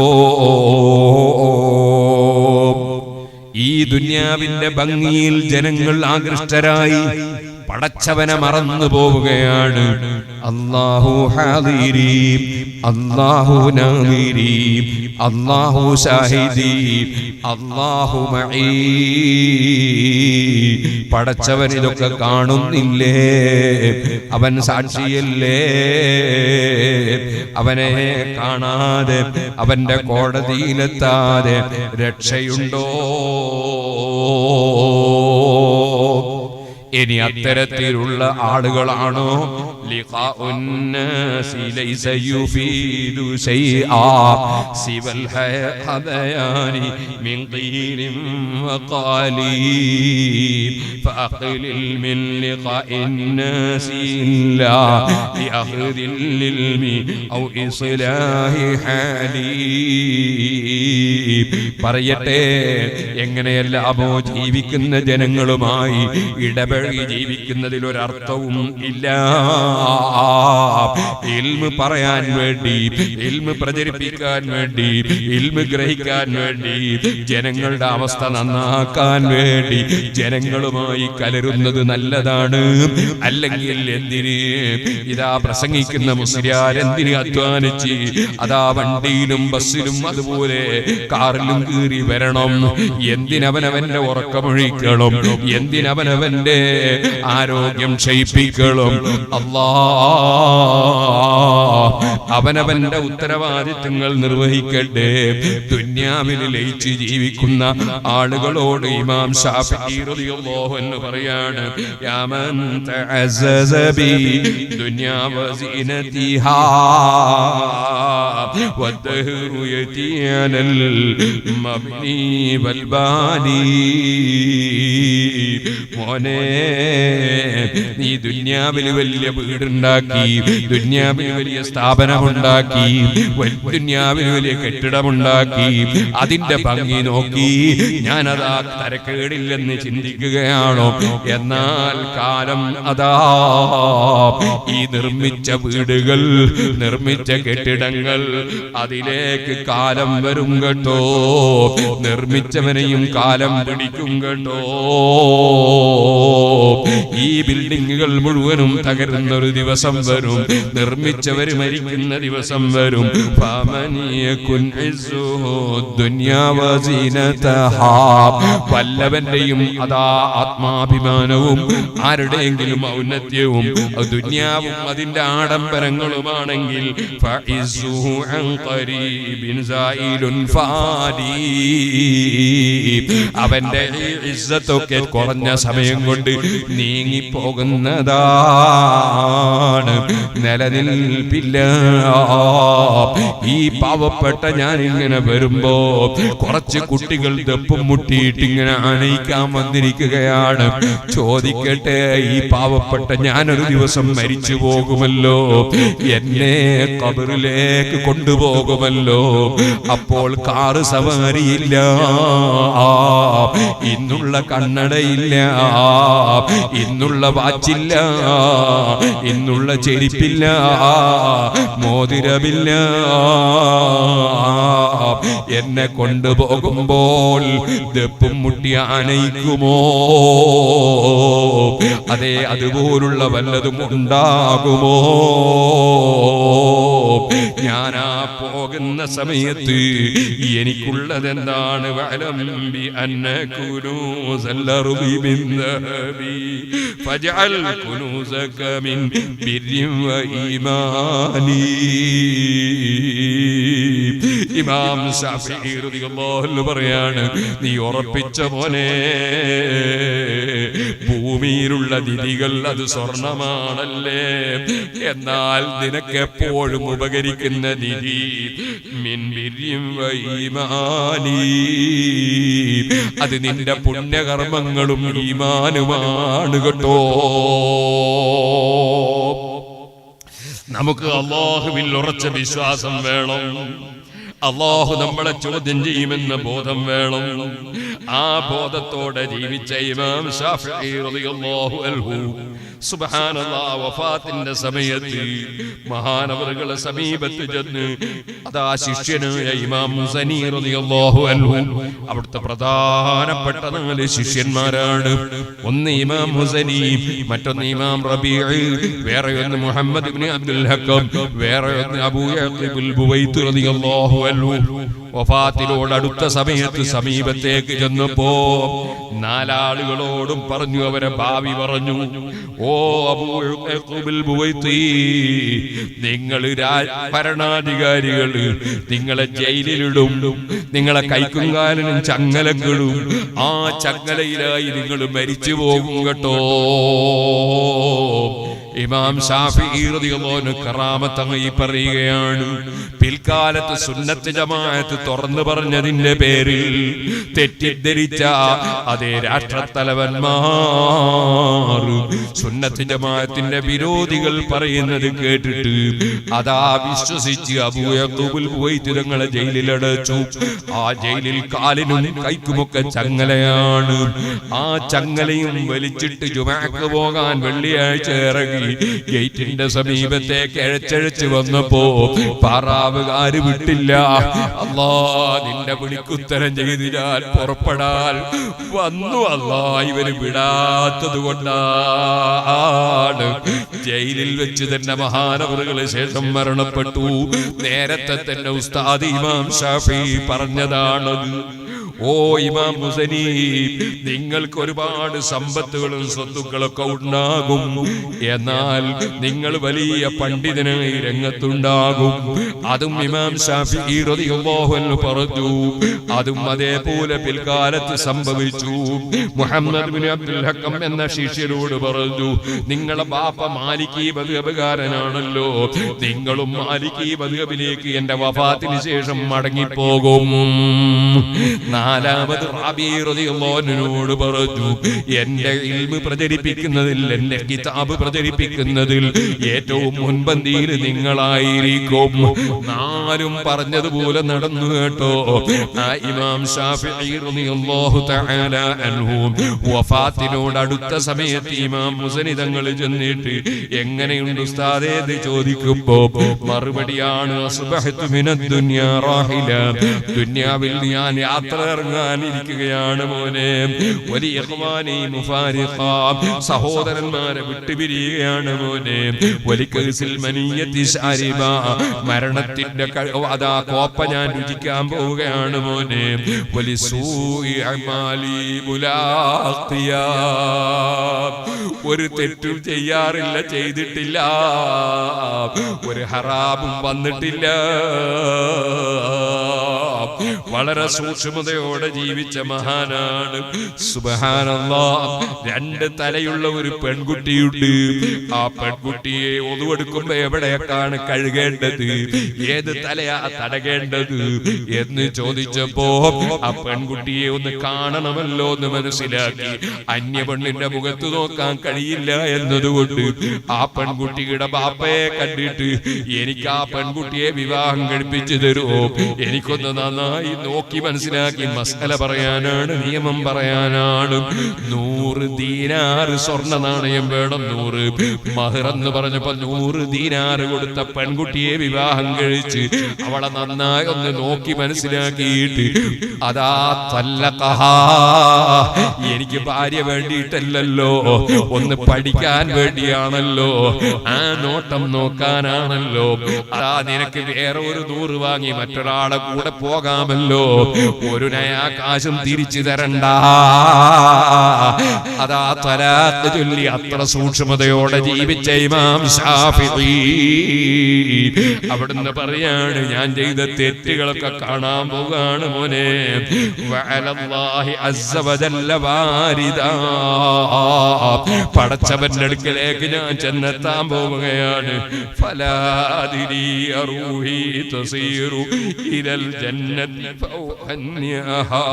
ഈ ദുനിയാവിന്റെ ഭംഗിയിൽ ജനങ്ങൾ ആകൃഷ്ടരായി പടച്ചവനെ മറന്നു പോവുകയാണ്. അല്ലാഹു ഹാദിരി, അല്ലാഹു നാദിരി, അല്ലാഹു ഷാഹിദി, അല്ലാഹു മഈ. പടച്ചവൻ ഇതൊക്കെ കാണുന്നില്ലേ? അവൻ സാക്ഷിയല്ലേ? അവനെ കാണാതെ, അവന്റെ കോടതിയിലെത്താതെ രക്ഷയുണ്ടോ? ഇനി അത്തരത്തിലുള്ള ആളുകളാണോ ലിഖാഉന്നാസി ലൈസ യുഫീദു ശൈആ സിവൽ ഹദയാനി മിൻ ഖീലിൻ വഖാലി ഫഅഖ്ലിൽ മിൻ ലിഖാഇന്നാസി ഇല്ലാ ലിഅഖ്ദിൽ ഇൽമി ഔ ഇസ്ലാഹി ഹാലി. പറയട്ടെ, എങ്ങനെയെല്ലാമോ ജീവിക്കുന്ന ജനങ്ങളുമായി ഇടപഴകി ജീവിക്കുന്നതിൽ ഒരർത്ഥവും ഇല്ല. ഇൽമ് പറയാൻ വേണ്ടി, ഇൽമ് പ്രചരിപ്പിക്കാൻ വേണ്ടി, ഇൽമ് ഗ്രഹിക്കാൻ വേണ്ടി, ജനങ്ങളുടെ അവസ്ഥ നന്നാക്കാൻ വേണ്ടി ജനങ്ങളുമായി കലരുന്നത് നല്ലതാണ്. അല്ലെങ്കിൽ എന്തിന് ഇതാ പ്രസംഗിക്കുന്ന മുസ്ലിയാർ എന്തിന് അധ്വാനിച്ച് അതാ വണ്ടിയിലും ബസ്സിലും അതുപോലെ കാറിലും കീറി വരണം? എന്തിനവനവന്റെ ഉറക്കമൊഴിക്കണം? എന്തിനവനവന്റെ ആരോഗ്യം ക്ഷയിപ്പിക്കണം? അവനവന്റെ ഉത്തരവാദിത്തങ്ങൾ നിർവഹിക്കട്ടെ. ദുനിയാവിൽ ലയിച്ച് ജീവിക്കുന്ന ആളുകളോട് ഇമാം ശാഫിഈ റളിയല്ലാഹു അൻഹു പറയാണ്, യാ മൻ തഅസ്സസ ബി ദുനിയാ വസീനതിഹാ വദ്ദഹ്റു യതിഅനൽ മബ്നി വൽ ബാനി. മോനെ, നീ ദുനിയാവിൽ വലിയ വീടുണ്ടാക്കി, ദുനിയാവിൽ വലിയ സ്ഥാപനമുണ്ടാക്കി, ദുനിയാവിൽ വലിയ കെട്ടിടമുണ്ടാക്കി, അതിന്റെ ഭംഗി നോക്കി ഞാനതാ തരക്കേടില്ലെന്ന് ചിന്തിക്കുകയാണോ? എന്നാൽ കാലം അതാ ഈ നിർമ്മിച്ച വീടുകൾ, നിർമ്മിച്ച കെട്ടിടങ്ങൾ, അതിലേക്ക് കാലം വരും കേട്ടോ. നിർമ്മിച്ചവനെയും കാലം പിടിക്കും കേട്ടോ. ഈ ബിൽഡിങ്ങുകൾ മുഴുവനും തകരുന്ന ഒരു ദിവസം വരും, നിർമ്മിച്ചവര് മരിക്കുന്ന ദിവസം വരും. വല്ലവന്റെയും അതാ ആത്മാഭിമാനവും ആരുടെയെങ്കിലും ഔന്നത്യവും ദുനിയാവും അതിന്റെ ആഡംബരങ്ങളുമാണെങ്കിൽ അവന്റെ ഇസ്സത്തൊക്കെ കുറഞ്ഞ സമയം കൊണ്ട് നീങ്ങിപ്പോകുന്നതാണ്, നിലനിൽപ്പില്ല. ഈ പാവപ്പെട്ട ഞാൻ ഇങ്ങനെ വരുമ്പോ കുറച്ച് കുട്ടികൾ ദപ്പും മുട്ടിയിട്ട് ഇങ്ങനെ ആനയിക്കാൻ വന്നിരിക്കുകയാണ്. ചോദിക്കട്ടെ, ഈ പാവപ്പെട്ട ഞാനൊരു ദിവസം മരിച്ചു പോകുമല്ലോ, എന്നെ ഖബറിലേക്ക് കൊണ്ടുപോകുമല്ലോ. അപ്പോൾ കാറ് സവാരിയില്ല, ഇന്നുള്ള കണ്ണടയില്ല, ഇന്നുള്ള വാച്ചില്ല, ഇന്നുള്ള ചെരിപ്പില്ല, മോതിരമില്ല. എന്നെ കൊണ്ടുപോകുമ്പോൾ ദപ്പും മുട്ടി ആനയിക്കുമോ? അതെ, അതുപോലുള്ള വല്ലതും ഉണ്ടാകുമോ? ഞാനാ പോകുന്ന സമയത്ത് എനിക്കുള്ളതെന്താണ്? വഅലംബി അന്ന കുനൂസൽ അർളി മിൻ ദഹബി ഫജഅൽ കുനൂസക മിൻ ബിർരി വ ഈമാനി. ഇമാം ശാഫിഈ റളിയല്ലാഹു അൻഹു പറയാണ്, നീ ഉറപ്പിച്ച മോനെ, ഭൂമിയിലുള്ള നിധികൾ അത് സ്വർണമാണല്ലേ, എന്നാൽ നിനക്കെപ്പോഴും ഉപകരിക്കുന്ന നിധി മിൻ ബിർരി വ ഈമാനി, അത് നിന്റെ പുണ്യകർമ്മങ്ങളും ഈമാനുമാണ് കേട്ടോ. നമുക്ക് അല്ലാഹുവിൽ ഉറച്ച വിശ്വാസം വേണം. അല്ലാഹു നമ്മളെ ചോദ്യം ചെയ്യുമെന്ന ബോധം വേണം. ആ ബോധത്തോടെ ജീവിച്ച ഇമാം ശാഫിഈ റളിയല്ലാഹു അൻഹു സുബ്ഹാനല്ലാഹ് വഫാത്തിന്റെ സമയത്ത് മഹാനവറുകളെ സമീപത്ത് ചെന്ന് അതാ ശിഷ്യനായ ഇമാം മുസനി റളിയല്ലാഹു അൻഹു, അവിടുത്തെ പ്രധാനപ്പെട്ട 4 ശിഷ്യന്മാരാണ്. ഒന്ന് ഇമാം മുസനി, മറ്റൊന്ന് ഇമാം റബീഇ, വേറെ ഒന്ന് മുഹമ്മദ് ഇബ്നു അബ്ദുൽ ഹക്കം, വേറെ ഒന്ന് അബൂ യഅ്ഖൂബുൽ ബുവൈത്ത് റളിയല്ലാഹു അൻഹു. വഫാത്തിനോട് അടുത്ത സമയത്ത് സമീപത്തേക്ക് ചെന്നപ്പോ 4 ആളുകളോടും പറഞ്ഞു, അവരെ ഭാവി പറഞ്ഞു, ഓ അബൂ യഅ്ഖൂബുൽ ബുവൈത്തി, നിങ്ങൾ ഭരണാധികാരികൾ, നിങ്ങളെ ജയിലിലിടും, നിങ്ങളെ കൈക്കുങ്കാലിനും ചങ്ങലക്കിടും, ആ ചങ്ങലയിലായി നിങ്ങൾ മരിച്ചു പോകും കേട്ടോ. ഇമാം ശാഫിഈ റളിയല്ലാഹു അൻഹു കറാമത്തായി പറയുകയാണ്, പിൽക്കാലത്ത് സുന്നത്ത് ജമാഅത്ത് തുറന്നു പറഞ്ഞതിന്റെ പേരിൽ തെറ്റിദ്ധരിച്ച അതേ രാഷ്ട്രത്തലവന്മാർ സുന്നത്ത് ജമാഅത്തിന്റെ വിരോധികൾ പറയുന്നത് കേട്ടിട്ട് അതാ വിശ്വസിച്ച് അബൂ യഅ്ഖൂബുൽ ബുവൈത്ത് തങ്ങളെ ജയിലിലടച്ചു. ആ ജയിലിൽ കാലിനും കൈക്കുമൊക്കെ ചങ്ങലയാണ്. ആ ചങ്ങലയും വലിച്ചിട്ട് ജുമഅക്ക് പോകാൻ വെള്ളിയാഴ്ച ഇറങ്ങി ഗേറ്റിന്റെ സമീപത്തേക്ക് എഴച്ചഴച്ച് വന്നപ്പോ പാറാവുകാര് വിട്ടില്ല. അല്ലാ, നിന്റെ വിളിക്കുത്തരം ചെയ്ത് ഞാൻ പുറപ്പെടാൻ വന്നു. അല്ലാ, ഇവര് വിടാത്തത് കൊണ്ടാണ്. ജയിലിൽ വെച്ച് തന്നെ മഹാനവറുകളെ ശേഷം മരണപ്പെട്ടു. നേരത്തെ തന്നെ ഉസ്താദ് ഇമാം ഷാഫിഈ പറഞ്ഞതാണത്. ഓ ഇമാം മുസനി, നിങ്ങൾക്ക് ഒരുപാട് സമ്പത്തുകളും സ്വത്തുക്കളൊക്കെ ഉണ്ടാകും, എന്നാൽ നിങ്ങൾ വലിയ പണ്ഡിതനായി രംഗത്തുണ്ടാകും. അതും ഇമാം ഷാഫിഈ റളിയല്ലാഹു അൻഹു പറഞ്ഞു. അതും അതേപോലെ പിൽക്കാലത്ത് സംഭവിച്ചു. മുഹമ്മദ് ബിൻ അബ്ദുൽ ഹക്കം എന്ന ശിഷ്യരോട് പറഞ്ഞു, നിങ്ങളെ ബാപ്പ മാലിക്കി മദ്ഹബുകാരനാണല്ലോ, നിങ്ങളും മാലിക്കി മദ്ഹബിലേക്ക് എന്റെ വഫാത്തിന് ശേഷം മടങ്ങിപ്പോകും. നാലാമത് റാബിഈ റളിയല്ലാഹു അൻഹുവിനോട് പറഞ്ഞു, എന്റെ ഇൽമ് പ്രചരിപ്പിക്കുന്നതിൽ, എന്റെ കിതാബ് പ്രചരിപ്പിക്കുന്നതിൽ ഏറ്റവും മുൻപന്തിയിൽ നിങ്ങളായിരിക്കും. നാലും പറഞ്ഞതുപോലെ നടന്നു കേട്ടോ. ആ ഇമാം ശാഫിഈ റളിയല്ലാഹു തആല അൻഹു വഫാത്തിനോട് അടുത്ത സമയത്ത് ഇമാം മുസനി തങ്ങൾ ചെന്നിട്ട് എങ്ങനെയുണ്ട് ഉസ്താദേ എന്ന് ചോദിക്കുമ്പോ മറുപടിയാണ്, അസ്ബഹതു മിനദ് ദുനിയാ റാഹില, ദുനിയാവിൽ ഞാൻ യാത്ര ഇറങ്ങാനിരിക്കുകയാണ് മോനെ. വലിയ ഇഖ്വാനി മുഫാരിഖ, സഹോദരന്മാരെ വിട്ടുപിരിയുകയാണ് മോനെ. വലികസിൽ മനിയത്തി ശാരിബ, മരണത്തിന്റെ അതാ കോപ്പ ഞാൻ രുചിക്കാൻ പോവുകയാണ് മോനെ. വലിസൂഇ അമാലി മുലാഖിയ, ഒരു തെറ്റും ചെയ്യാറില്ല, ചെയ്തിട്ടില്ല, ഒരു ഹറാമും വന്നിട്ടില്ല. വളരെ സൂക്ഷ്മതയോടെ ജീവിച്ച മഹാനാണ്. സുബ്ഹാനല്ലാഹ്. രണ്ട് തലയുള്ള ഒരു പെൺകുട്ടിയുണ്ട്. ആ പെൺകുട്ടിയെ ഒതുവെടുക്കുമ്പോ എവിടെയൊക്കെയാണ് കഴുകേണ്ടത്, ഏത് തലയാ തടകേണ്ടത് എന്ന് ചോദിച്ചപ്പോ ആ പെൺകുട്ടിയെ ഒന്ന് കാണണമല്ലോ എന്ന് മനസ്സിലാക്കി. അന്യ പെണ്ണിന്റെ മുഖത്ത് നോക്കാൻ കഴിയില്ല എന്നതുകൊണ്ട് ആ പെൺകുട്ടിയുടെ ബാപ്പയെ കണ്ടിട്ട്, എനിക്ക് ആ പെൺകുട്ടിയെ വിവാഹം കഴിപ്പിച്ചു തരുമോ, എനിക്കൊന്ന് നന്നായി നോക്കി മനസ്സിലാക്കി മസ്അല പറയാനാണ്, നിയമം പറയാനാണ്. 100 ദീനാർ സ്വർണ്ണ നാണയം വേണം, 100 മഹർ എന്ന് പറഞ്ഞപ്പോ 100 ദീനാർ കൊടുത്ത പെൺകുട്ടിയെ വിവാഹം കഴിച്ച് അവളെ നന്നായി ഒന്ന് നോക്കി മനസ്സിലാക്കിയിട്ട് അതാ തല്ലഖഹാ, എനിക്ക് ഭാര്യ വേണ്ടിയിട്ടല്ലല്ലോ, ഒന്ന് പഠിക്കാൻ വേണ്ടിയാണല്ലോ, ആ നോട്ടം നോക്കാനാണല്ലോ. അതാ നിനക്ക് വേറെ ഒരു 100 വാങ്ങി മറ്റൊരാളെ കൂടെ പോകാമല്ലോ, ഒരു നയാ കാശും തിരിച്ചു തരണ്ട. അതാ തലാഖ് ചൊല്ലി അത്ര സൂക്ഷ്മതയോടെ ജീവിച്ച ഇമാം ശാഫിഈ അവിടുന്ന് പറയാണ്, ഞാൻ ചെയ്ത തെറ്റുകളൊക്കെ കാണാൻ പോകാണ് മോനെ. വഅലല്ലാഹി അസ്സ വജല്ല വാരിദാ, പടച്ചവന്റെ അടുക്കലേക്ക് ഞാൻ ചെന്നെത്താൻ പോവുകയാണ്. ഫലാ അദ്രി റൂഹി തസീറു ഇലൽ ജന്നത്തി ഫൗഅന്യഹാ,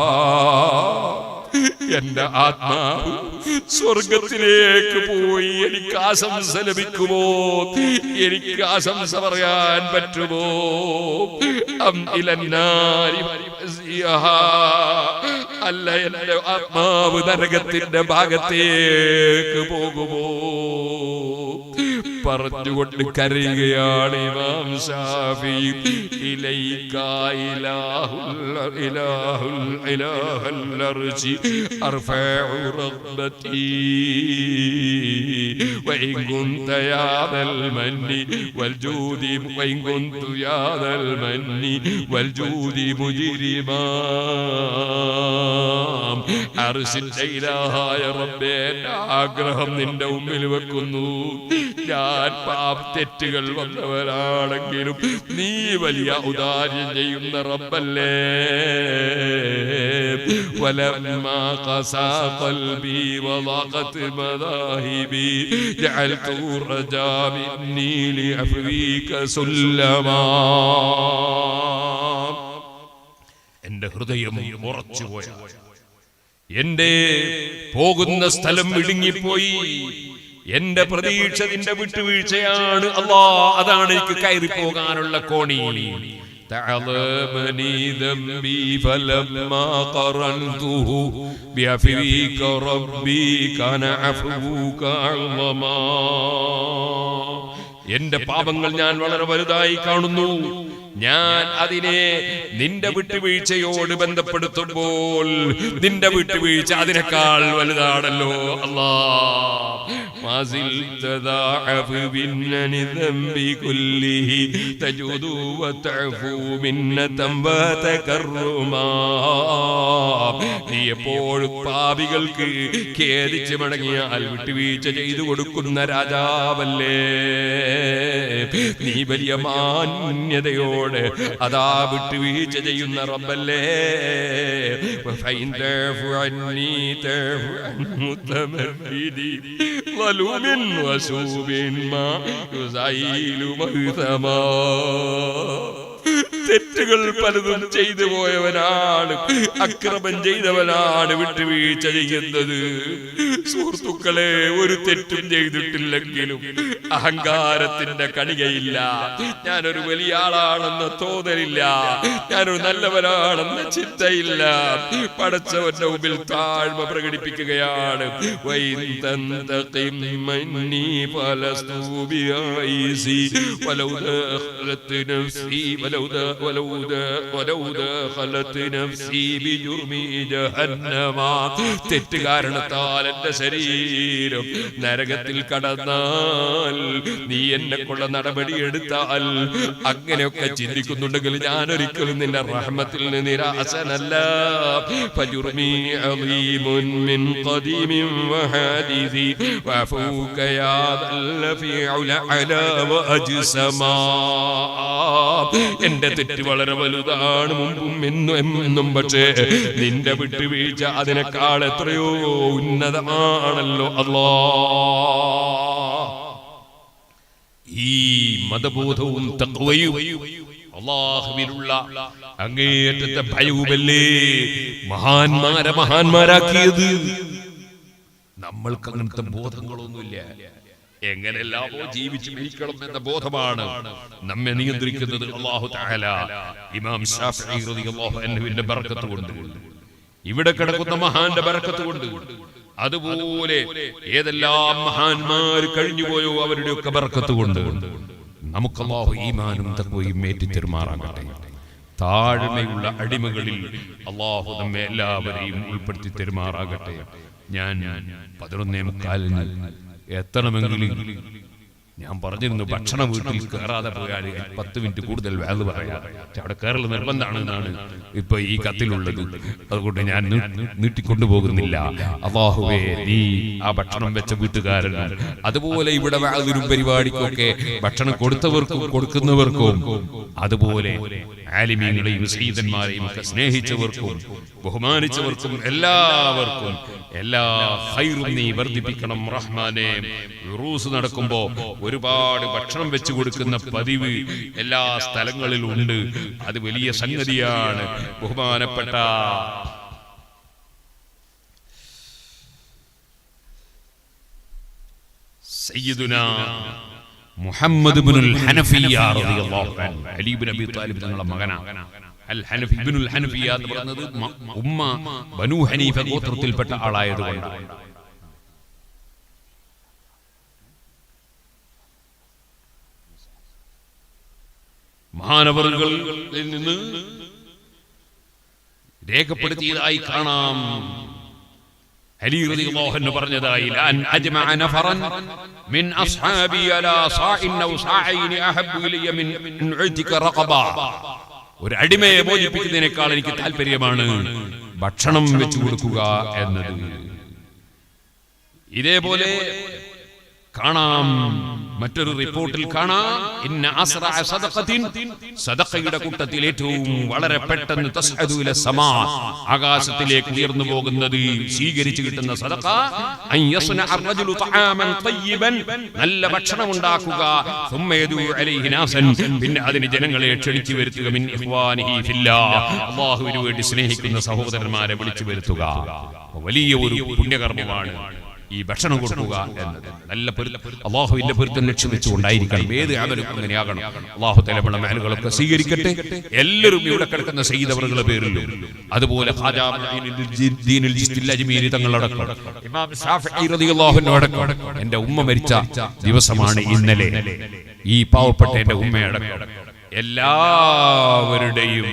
എന്റെ ആത്മാവ് സ്വർഗത്തിലേക്ക് പോയി എനിക്ക് ആശംസ ലഭിക്കുമോ, എനിക്ക് ആശംസ പറയാൻ പറ്റുമോ? അല്ല, എന്റെ ആത്മാവ് നരകത്തിന്റെ ഭാഗത്തേക്ക് പോകുമോ? പറഞ്ഞുകൊണ്ട് കരയുകയാണ് ഇമാം ശാഫിഈ. ഇലൈക ഇലാഹുൽ അർശി അർഫഉ റഗ്ബതി വഇൻ കുന്ത യാദൽ മന്നി വൽ ജൂദി വഇൻ കുന്തു യാദൽ മന്നി വൽ ജൂദി മുജ്രിമാ. അർശിന്റെ ഇലാഹായ റബ്ബേ, ആഗ്രഹം നിന്റെ മുമ്പിൽ വെക്കുന്നു. ഞാൻ തെറ്റുകൾ വന്നവരാണെങ്കിലും നീ വലിയ ഔദാര്യം ചെയ്യുന്ന റബ്ബല്ലേ. വലമ്മാ ഖസാ ഖൽബി വളഖത് മദാഹിബി ജഅൽതു റജാ മിന്നി ലിഅഫ്വീക സുല്ലമാ. എന്റെ ഹൃദയം ഉറച്ചുപോയി, എന്റെ പോകുന്ന സ്ഥലം ഇടുങ്ങിപ്പോയി, എന്റെ പ്രതീക്ഷ നിന്റെ വിട്ടുവീഴ്ചയാണ് അല്ലാ, അതാണ് എനിക്ക് കയറി പോകാനുള്ള കോണി. തഅലമനി ദംബി ഫലമ്മാ ഖറൻതുഹു ബിഅഫ്വീക റബ്ബി കാന അഫ്വുക അഅ്ളമാ. എന്റെ പാപങ്ങൾ ഞാൻ വളരെ വലുതായി കാണുന്നു, ഞാൻ അതിനെ നിന്റെ വിട്ടുവീഴ്ചയോട് ബന്ധപ്പെടുത്തുമ്പോൾ നിന്റെ വിട്ടുവീഴ്ച അതിനേക്കാൾ വലുതാണല്ലോ. നീ എപ്പോഴും പാപികൾക്ക് ഖേദിച്ച് മടങ്ങിയാൽ വിട്ടുവീഴ്ച ചെയ്തു കൊടുക്കുന്ന രാജാവല്ലേ. നീ വലിയ മാന്യതയോടെ അതാ വിട്ടുവീഴ്ച ചെയ്യുന്ന റബ്ബല്ലേ. തെറ്റുകൾ പലതും ചെയ്തു പോയവനാണ്, അക്രമം ചെയ്തവനാണ് വിട്ടുവീഴ്ച ചെയ്യുന്നത്. സുഹൃത്തുക്കളെ, ഒരു തെറ്റും ചെയ്തിട്ടില്ലെങ്കിലും അഹങ്കാരത്തിന്റെ കണികയില്ല. ഞാനൊരു വലിയ ആളാണെന്ന തോന്നലില്ല, ഞാനൊരു നല്ലവനാണെന്ന ചിന്തയില്ല. പടച്ചവന്റെ മുമ്പിൽ താഴ്മ പ്രകടിപ്പിക്കുകയാണ്. തെറ്റ് കാരണത്താൽ എന്റെ ശരീരം നരകത്തിൽ കടന്നാൽ നീ എന്നെ കൊള്ള നടപടി എടുത്താൽ, അങ്ങനെയൊക്കെ ചിന്തിക്കുന്നുണ്ടെങ്കിൽ ഞാനൊരിക്കലും നിന്റെ റഹ്മത്തിൽ നിന്ന് നിരാശനല്ല. എന്റെ തെറ്റ് വളരെ വലുതാണ് മുമ്പും എന്നും, പക്ഷേ നിന്റെ വിട്ടുവീഴ്ച അതിനേക്കാൾ എത്രയോ ഉന്നതമാണല്ലോ അല്ലാഹ്. ഈ മതബോധവും തഖ്വയും അല്ലാഹുവിലുള്ള അങ്ങേയറ്റത്തെ ഭയവുമല്ലേ മഹാന്മാരാക്കിയത്. നമ്മൾക്ക് അങ്ങനത്തെ ബോധങ്ങളൊന്നുമില്ല. എങ്ങനെല്ലാമോ ജീവിച്ചു മരിക്കണം എന്ന ബോധമാണ് നമ്മെ നിയന്ത്രിക്കുന്നത്. അല്ലാഹു തആല ഇമാം ശാഫിഈ റളിയല്ലാഹു അൻഹുവിന്റെ ബർക്കത്ത് കൊണ്ട്, ഇവിടെ കിടക്കുന്ന മഹാന്റെ ബർക്കത്ത് കൊണ്ട്, അതുപോലെ ഏതെല്ലാം മഹാന്മാർ കഴിഞ്ഞുപോയോ അവരുടെയൊക്കെ ബർക്കത്ത് കൊണ്ട് നമുക്ക് അല്ലാഹു ഈമാനും തഖ്വയും ഏറ്റിത്തരുമാറാകട്ടെ. താഴ്മയുള്ള അടിമകളിൽ അല്ലാഹു നമ്മെ എല്ലാവരെയും ഉൾപ്പെടുത്തി തരുമാറാകട്ടെ. ഞാൻ 11:45 എത്തണമെങ്കിലും ഞാൻ പറഞ്ഞിരുന്നു, ഭക്ഷണ വീട്ടിൽ കയറാതെ പോയാൽ 10 മിനിറ്റ് കൂടുതൽ വാല് പറയാം. അവിടെ കയറൽ നിർബന്ധമാണെന്നാണ് ഇപ്പൊ ഈ കത്തിലുള്ളത്. അതുകൊണ്ട് ഞാൻ നീട്ടിക്കൊണ്ടുപോകുന്നില്ല. അല്ലാഹുവേ, നീ ആ ഭക്ഷണം വെച്ച വീട്ടുകാരനും അതുപോലെ ഇവിടെ വാതിലും പരിപാടിക്കൊക്കെ ഭക്ഷണം കൊടുത്തവർക്കും കൊടുക്കുന്നവർക്കും, അതുപോലെ ആലിമീങ്ങളെയും സയ്യിദന്മാരെയും ഒക്കെ സ്നേഹിച്ചവർക്കും ബഹുമാനിച്ചവർക്കും എല്ലാവർക്കും എല്ലാ ഖൈറും നീ വർദ്ധിപ്പിക്കണം റഹ്മാനേ. ഉറൂസ് നടക്കുമ്പോ ഒരുപാട് ഭക്ഷണം വെച്ചു കൊടുക്കുന്ന പതിവ് എല്ലാ സ്ഥലങ്ങളിലും ഉണ്ട്. അത് വലിയ സംഗതിയാണ്. ബഹുമാനപ്പെട്ട സയ്യിദുനാ മുഹമ്മദ് ഇബ്നുൽ ഹനഫിയ്യ റളിയല്ലാഹു അൻഹു, അലി ഇബ്നു അബീ ത്വാലിബ് തങ്ങളുടെ മകനാണ്. അൽ ഹനഫി ഇബ്നുൽ ഹനഫിയ്യ എന്ന് പറയുന്നത് ഉമ്മ ബനൂ ഹനീഫ ഗോത്രത്തിൽപ്പെട്ട ആളായതുകൊണ്ട് മഹാനവറുകളിൽ നിന്ന് രേഖപ്പെടുത്തിയതായി കാണാം. അലി റളിയല്ലാഹു അൻഹു പറഞ്ഞതായി, ലഅൻ അജ്മഅ നഫറൻ മിൻ അസ്ഹാബി അലാ സാഇൻ ഔ സാഇനി അഹബ്ബു ഇലയ്യ മിൻ ഉഅതിക റഖബ. ഒരു അടിമയെ മോചിപ്പിക്കുന്നതിനേക്കാൾ എനിക്ക് താല്പര്യമാണ് ഭക്ഷണം വെച്ചു കൊടുക്കുക എന്നത്. ഇതേപോലെ കാണാം, മറ്റൊരു റിപ്പോർട്ടിൽ കാണാം, ഇന്ന അസ്റഅ സദഖത്തിൻ, സദഖയുടെ കൂട്ടത്തിൽ ഏറ്റവും വളരെ പെട്ടെന്ന് തസ്അദു ഇല സമാ, ആകാശത്തിലേക്ക് ഉയർന്നു പോകുന്നത് സ്വീകരിച്ചു കിട്ടുന്ന സദഖ, അൻ യസ്നഅ അർറജുലു തആമൻ തയ്യിബൻ, നല്ല ഭക്ഷണം ഉണ്ടാക്കുക, സുമ്മ യദു അലൈഹി നാസൻ, പിന്നെ അതിന് ജനങ്ങളെ ക്ഷണിച്ചു വരുത്തുക, മിൻ ഇഖ്വാനിഹി ഫില്ലാഹ്, അല്ലാഹുവിനു വേണ്ടി സ്നേഹിക്കുന്ന സഹോദരന്മാരെ വിളിച്ചു വരുത്തുക. വലിയ ഒരു പുണ്യകർമ്മമാണ് ഈ ഭക്ഷണം കൊടുക്കുക എന്നത്. നല്ല അല്ലാഹുവിന്റെ പൊരുത്തം ലക്ഷ്യം വെച്ചുകൊണ്ടായിരിക്കണം ഏത് അമലും അങ്ങനെയാകണം. അല്ലാഹു തആല നമ്മുടെ അമലുകളൊക്കെ സ്വീകരിക്കട്ടെ. എല്ലാവരും ഇവിടെ കിടക്കുന്ന സയ്യിദ് അവറുകളുടെ പേരിലും, അതുപോലെ ഖാജാ മുഈനുദ്ദീനുൽ ജിസ്തിൽ അജ്മീരി തങ്ങളടക്കം, ഇമാം ശാഫിഈ റളിയല്ലാഹു അൻഹു അടക്കം, എന്റെ ഉമ്മ മരിച്ച ദിവസമാണ് ഇന്നലെ. ഈ പാവപ്പെട്ട എന്റെ ഉമ്മയടക്കം എല്ലാവരുടെയും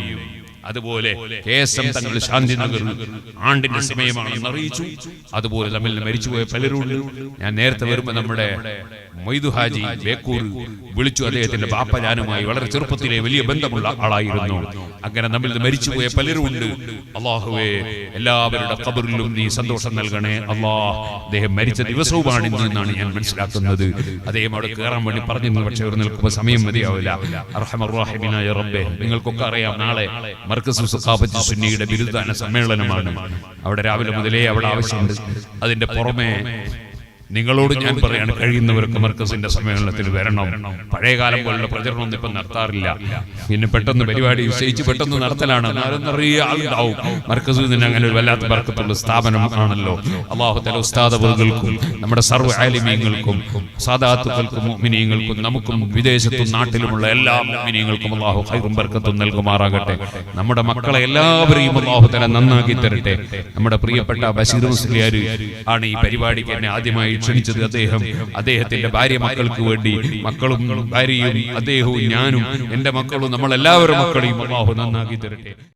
അതുപോലെ KSM തങ്ങൾ ശാന്തിനഗർ ആണ്ടിന്റെ സമയമാണെന്ന് അറിയിച്ചു. അതുപോലെ തമ്മിൽ മരിച്ചുപോയ പലരുണ്ട്. ഞാൻ നേരത്തെ വരുമ്പോൾ നമ്മുടെ മൊയ്തു ഹാജി ബേക്കൂർ വിളിച്ചു. അദ്ദേഹത്തിന്റെ ബാപ്പജാനുമായി വളരെ ചെറുപ്പത്തിലെ വലിയ ബന്ധമുള്ള ആളായിരുന്നു. അങ്ങനെ നമ്മിൽ നിന്ന് മരിച്ചുപോയ പലരുണ്ട്. അള്ളാഹുവേ, എല്ലാവരുടെ ഖബറിലും നീ സന്തോഷം നൽകണേ അള്ളാഹ്. അദ്ദേഹം മരിച്ച ദിവസവുമാണ് ഇന്ന് എന്നാണ് ഞാൻ മനസ്സിലാക്കുന്നത്. അദ്ദേഹം അവിടെ കയറാൻ വേണ്ടി പറഞ്ഞിരുന്നു, പക്ഷേ അവർ നിൽക്കുമ്പോൾ സമയം മതിയാവില്ല. അർഹമർ റഹീമായ റബ്ബേ, നിങ്ങൾക്കൊക്കെ അറിയാം, നാളെ മർക്കസ് സഖാഫത്ത് സുന്നിയുടെ ബിരുദദാന സമ്മേളനമാണ്. അവിടെ രാവിലെ മുതലേ അവിടെ ആവശ്യമുണ്ട്. അതിന്റെ പുറമെ നിങ്ങളോട് ഞാൻ പറയാണ്, കഴിയുന്നവരൊക്കെ മർക്കസിന്റെ സമ്മേളനത്തിൽ വരണം. പഴയകാലം പോലുള്ള പ്രചരണമൊന്നും ഇപ്പം നടത്താറില്ല. പിന്നെ പെട്ടെന്ന് പരിപാടി നിശ്ചയിച്ച് പെട്ടെന്ന് നടത്തലാണ്. നിറയെ ആളുണ്ടാവും. മർക്കസിൽ നിന്ന് അങ്ങനെ ഒരു വല്ലാത്ത ബർക്കത്തുള്ള സ്ഥാപനം ആണല്ലോ. അല്ലാഹു തആല ഉസ്താദുകൾക്കും നമ്മുടെ സർവ്വ ആലിമീങ്ങൾക്കും സാദാത്തുക്കൾക്കും മുഅ്മിനീങ്ങൾക്കും നമുക്കും വിദേശത്തും നാട്ടിലുമുള്ള എല്ലാ മുഅ്മിനീങ്ങൾക്കും അല്ലാഹു ഖൈറും ബർക്കത്തും നൽകുമാറാകട്ടെ. നമ്മുടെ മക്കളെ എല്ലാവരെയും അല്ലാഹു തആല നന്നാക്കി തരട്ടെ. നമ്മുടെ പ്രിയപ്പെട്ട ബശീർ മുസ്ലിയാർ ആണ് ഈ പരിപാടിക്ക് എന്നെ ആദ്യമായി ക്ഷണിച്ചത്. അദ്ദേഹത്തിന്റെ ഭാര്യ മക്കൾക്ക് വേണ്ടി, മക്കളും ഭാര്യയും അദ്ദേഹവും ഞാനും എന്റെ മക്കളും നമ്മളെല്ലാവരും മക്കളെയും അല്ലാഹു നന്നാക്കി തരട്ടെ.